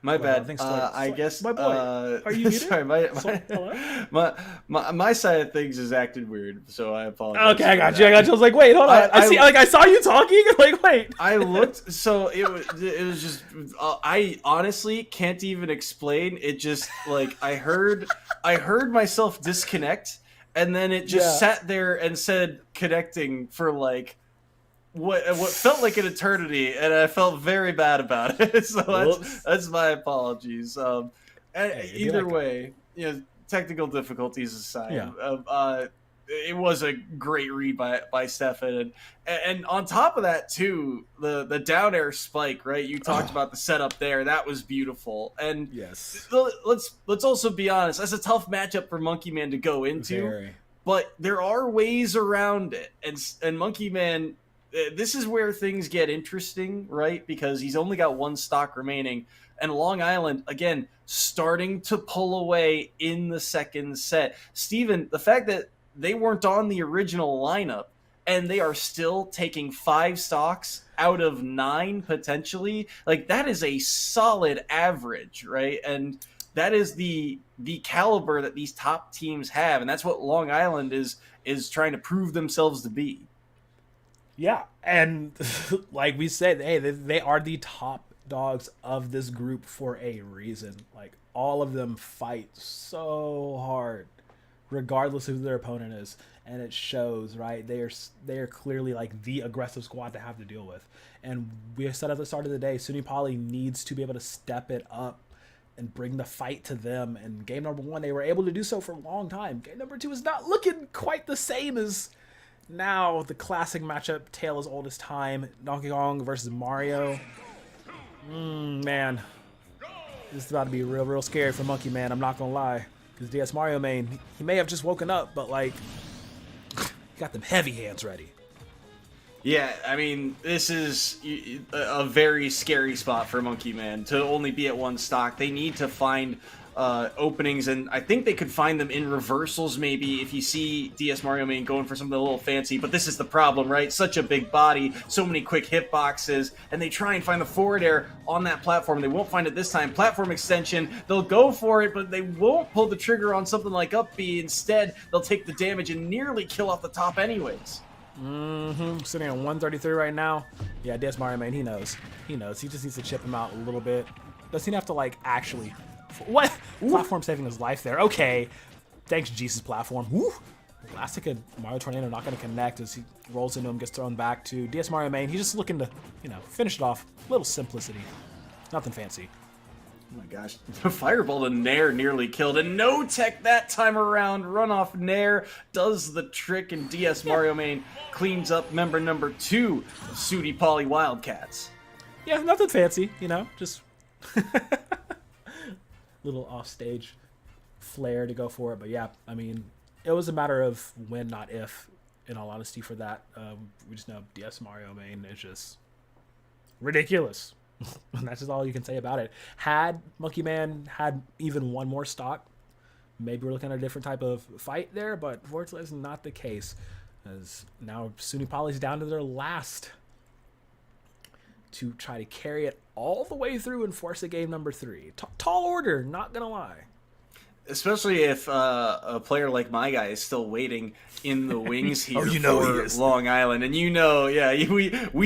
my bad. I guess. My boy, are you muted? Sorry, my side of things is acted weird, so I apologize. Okay, I got you. I was like, wait, hold on. I saw you talking. Like, wait. I looked. So it was just. I honestly can't even explain. It just like I heard myself disconnect, and then it just sat there and said connecting for like. What felt like an eternity, and I felt very bad about it. So that's my apologies. Either way, technical difficulties aside, it was a great read by Stefan, and on top of that too, the down air spike. Right, you talked about the setup there. That was beautiful. And yes, let's also be honest. That's a tough matchup for Monkey Man to go into, but there are ways around it, and Monkey Man. This is where things get interesting, right? Because he's only got 1 stock remaining. And Long Island, again, starting to pull away in the second set. Steven, the fact that they weren't on the original lineup and they are still taking 5 stocks out of 9 potentially, like that is a solid average, right? And that is the caliber that these top teams have. And that's what Long Island is trying to prove themselves to be. Yeah, and like we said, hey, they are the top dogs of this group for a reason. Like, all of them fight so hard, regardless of who their opponent is, and it shows, right? They are clearly like the aggressive squad to have to deal with. And we said at the start of the day, SUNY Poly needs to be able to step it up and bring the fight to them. And game number 1, they were able to do so for a long time. Game number 2 is not looking quite the same as... Now, the classic matchup, tale as old as time, Donkey Kong versus Mario. Man, this is about to be real scary for Monkey Man, I'm not gonna lie. Because DS Mario main, he may have just woken up, but like, he got them heavy hands ready. Yeah, I mean, this is a very scary spot for Monkey Man to only be at 1 stock. They need to find openings, and I think they could find them in reversals maybe if you see DS Mario main going for something a little fancy, but this is the problem, right? Such a big body, so many quick hitboxes, and they try and find the forward air on that platform. They won't find it this time. Platform extension, they'll go for it, but they won't pull the trigger on something like up B. Instead, they'll take the damage and nearly kill off the top anyways. Sitting on 133 right now. Yeah, DS Mario main, he knows. He just needs to chip him out a little bit. Doesn't he have to like actually... What? Platform saving his life there. Okay. Thanks, Jesus Platform. Woo! Elastic and Mario Tornado not going to connect as he rolls into him, gets thrown back to DS Mario main. He's just looking to, finish it off. A little simplicity. Nothing fancy. Oh my gosh. The Fireball to Nair nearly killed. And no tech that time around. Runoff Nair does the trick, and DS Mario main cleans up member number 2 of SUNY Poly Wildcats. Yeah, nothing fancy, just... little offstage flair to go for it. But yeah, I mean, it was a matter of when, not if, in all honesty, for that. We just know DS Mario main is just ridiculous. And that's just all you can say about it. Had Monkey Man had even 1 more stock, maybe we're looking at a different type of fight there, but fortunately that's not the case. As now SUNY Poly's down to their last to try to carry it all the way through and force a game number 3. Tall order, not gonna lie. Especially if a player like my guy is still waiting in the wings here he for is. Long Island, and we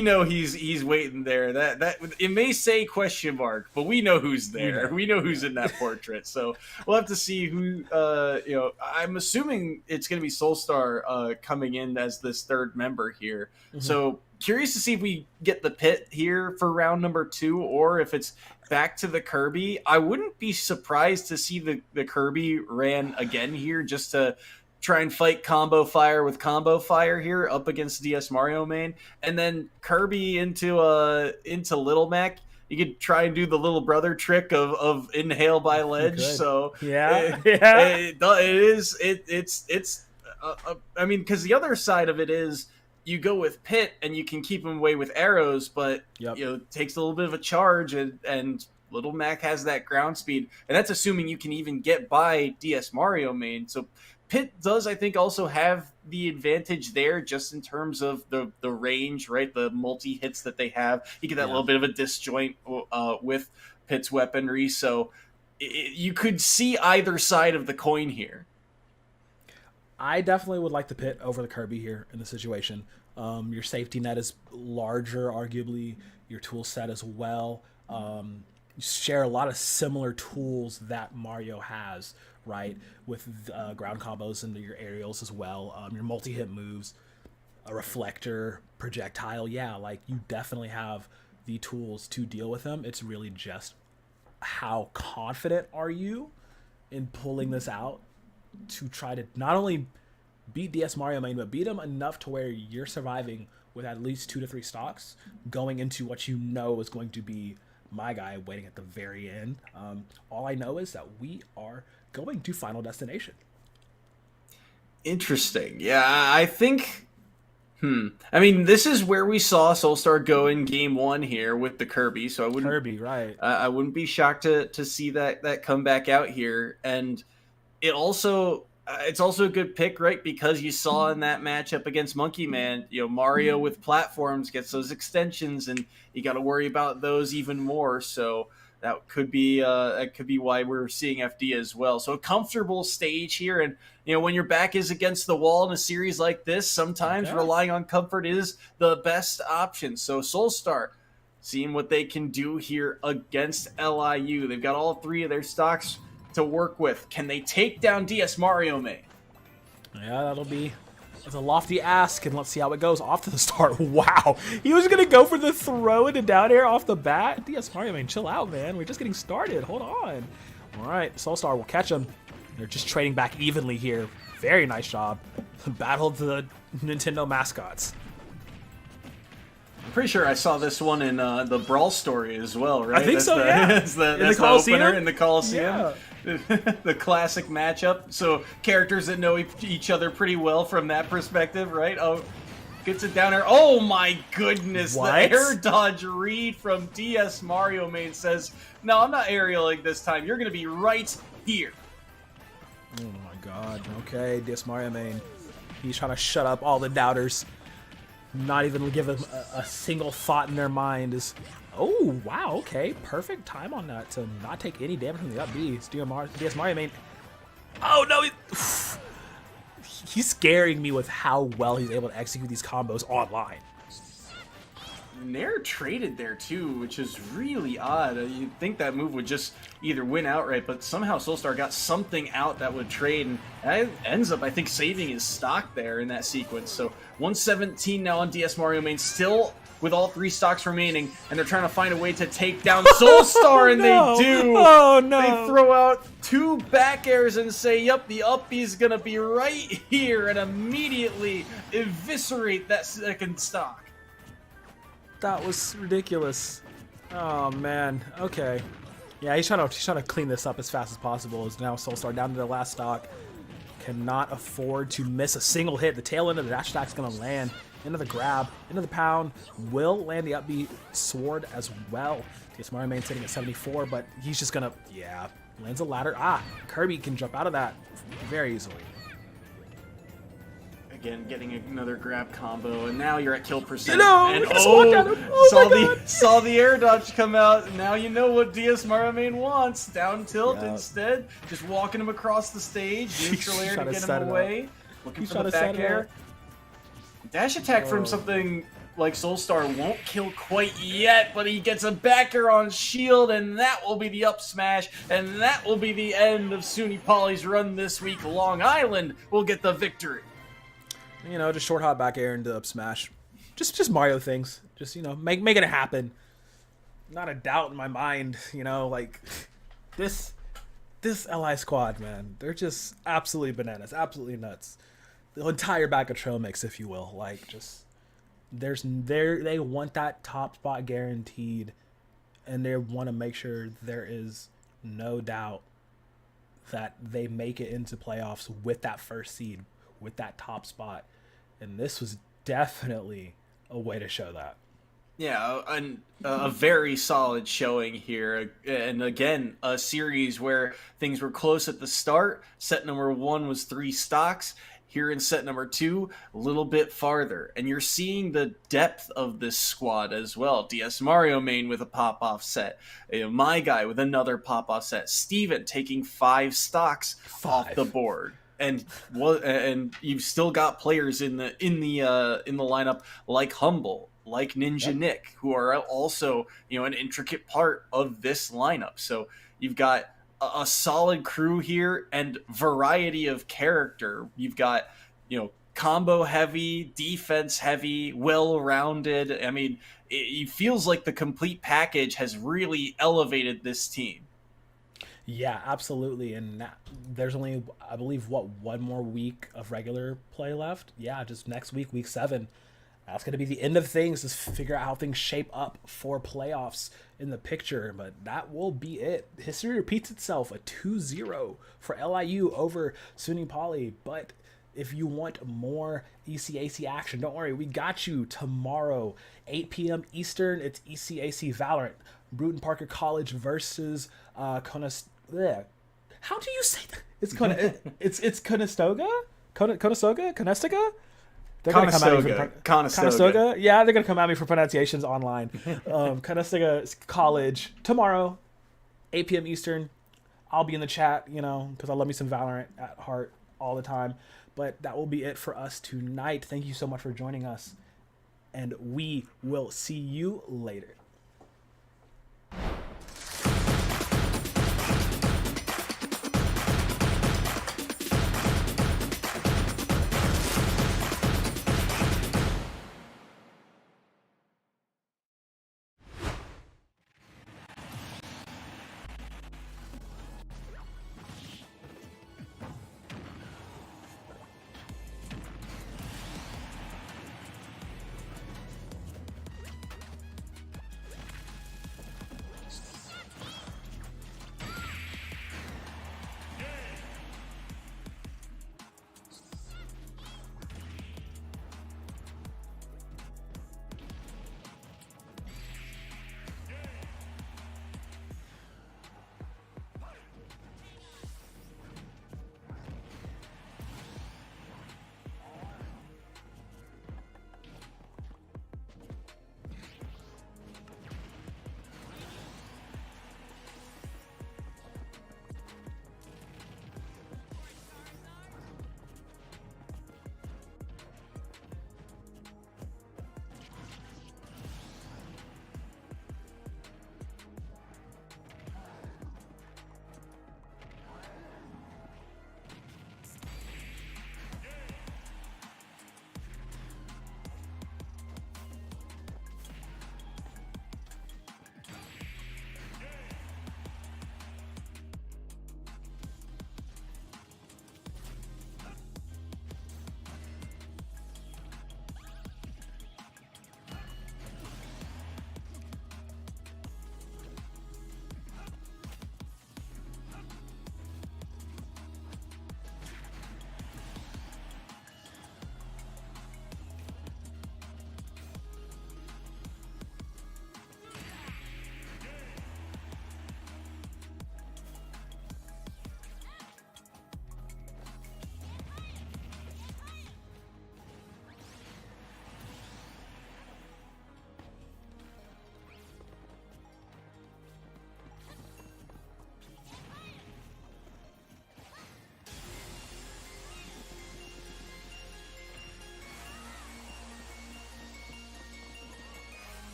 know he's waiting there. That it may say question mark, but we know who's there. We know who's in that portrait. So we'll have to see who. I'm assuming it's going to be Soulstar coming in as this 3rd member here. Mm-hmm. So curious to see if we get the pit here for round number 2, or if it's back to the Kirby. I wouldn't be surprised to see the Kirby ran again here, just to try and fight combo fire with combo fire here up against DS Mario main, and then Kirby into Little Mac. You could try and do the little brother trick of inhale by ledge. So yeah, it's I mean, because the other side of it is you go with Pit and you can keep him away with arrows, but it takes a little bit of a charge, and Little Mac has that ground speed, and that's assuming you can even get by DS Mario main. So Pit does, I think, also have the advantage there just in terms of the range, right? The multi-hits that they have. You get that little bit of a disjoint with Pit's weaponry. So you could see either side of the coin here. I definitely would like the Pit over the Kirby here in the situation. Your safety net is larger, arguably. Your tool set as well. You share a lot of similar tools that Mario has, right? With ground combos and your aerials as well. Your multi-hit moves, a reflector, projectile. Yeah, like you definitely have the tools to deal with them. It's really just how confident are you in pulling this out to try to not only beat DS Mario main, but beat him enough to where you're surviving with at least 2 to 3 stocks going into what you know is going to be my guy waiting at the very end. All I know is that we are going to Final Destination. Interesting. Yeah, I think... I mean, this is where we saw Soulstar go in game 1 here with the Kirby, so I wouldn't... Kirby, right. I wouldn't be shocked to see that come back out here. And it also... it's also a good pick, right? Because you saw in that matchup against Monkey Man, Mario with platforms gets those extensions, and you got to worry about those even more. So that could be why we're seeing FD as well. So a comfortable stage here, and when your back is against the wall in a series like this, sometimes relying on comfort is the best option. So Soulstar seeing what they can do here against LIU. They've got all 3 of their stocks to work with. Can they take down DS Mario main? Yeah, that's a lofty ask, and let's see how it goes off to the start. Wow, he was gonna go for the throw into down air off the bat. DS Mario main, chill out, man. We're just getting started. Hold on. All right, Soulstar will catch him. They're just trading back evenly here. Very nice job. Battle of the Nintendo mascots. I'm pretty sure I saw this one in the Brawl story as well, right? I think so, yeah. That's the Coliseum? opener in the Coliseum. Yeah. The classic matchup. So characters that know each other pretty well from that perspective, right? Oh, gets it down there. Oh my goodness! What? The air dodge read from DS Mario main says, "No, I'm not aerialing this time. You're gonna be right here." Oh my god. Okay, DS Mario main. He's trying to shut up all the doubters. Not even give them a single thought in their mind. Oh, wow, okay. Perfect time on that to not take any damage from the up B. DS Mario main. Oh, no. He's scaring me with how well he's able to execute these combos online. Nair traded there too, which is really odd. You'd think that move would just either win outright, but somehow Soulstar got something out that would trade, and that ends up, I think, saving his stock there in that sequence. So 117 now on DS Mario main, still with all 3 stocks remaining, and they're trying to find a way to take down Soulstar, and no. they do. Oh, no. They throw out 2 back airs and say, yep, the uppie's gonna be right here, and immediately eviscerate that second stock. That was ridiculous. Oh, man. Okay. Yeah, he's trying to clean this up as fast as possible. As now Soulstar down to the last stock. Cannot afford to miss a single hit. The tail end of the dash attack's going to land. Into the grab. Into the pound. Will land the upbeat sword as well. DS Mario main sitting at 74, but he's just going to... Yeah. Lands a ladder. Ah! Kirby can jump out of that very easily. Again, getting another grab combo, and now you're at kill percent. No, and just walked at him. Oh saw the air dodge come out. And now you know what DS Mario main wants. Down tilt instead, just walking him across the stage. Neutral air to get him away. Looking for the back air. Dash attack from something like Soulstar won't kill quite yet, but he gets a back air on shield, and that will be the up smash, and that will be the end of SUNY Poly's run this week. Long Island will get the victory. You know, just short hop back air into up smash. Just Mario things. Just, making it happen. Not a doubt in my mind, like this this LI squad, man, they're just absolutely bananas, absolutely nuts. The entire bag of trail mix, if you will. Like, just they want that top spot guaranteed, and they want to make sure there is no doubt that they make it into playoffs with that first seed, with that top spot. And this was definitely a way to show that. Yeah, a very solid showing here. And again, a series where things were close at the start. Set number 1 was 3 stocks. Here in set number 2, a little bit farther. And you're seeing the depth of this squad as well. DS Mario main with a pop-off set. My guy with another pop-off set. Steven taking 5 stocks off the board. And you've still got players in the lineup like Humble, like Ninja Nick, who are also, an intricate part of this lineup. So you've got a solid crew here and variety of character. You've got, combo heavy, defense heavy, well-rounded. I mean, it feels like the complete package has really elevated this team. Yeah, absolutely. And there's only, I believe, one more week of regular play left? Yeah, just next week, week 7. That's going to be the end of things, to figure out how things shape up for playoffs in the picture. But that will be it. History repeats itself, a 2-0 for LIU over SUNY Poly. But if you want more ECAC action, don't worry, we got you tomorrow, 8 p.m. Eastern. It's ECAC Valorant. Bruton Parker College versus How do you say that? It's Conestoga? Conestoga? They're gonna come at me for Conestoga. Yeah, they're gonna come at me for pronunciations online. Conestoga College tomorrow, 8 p.m. Eastern. I'll be in the chat, because I love me some Valorant at heart all the time. But that will be it for us tonight. Thank you so much for joining us, and we will see you later.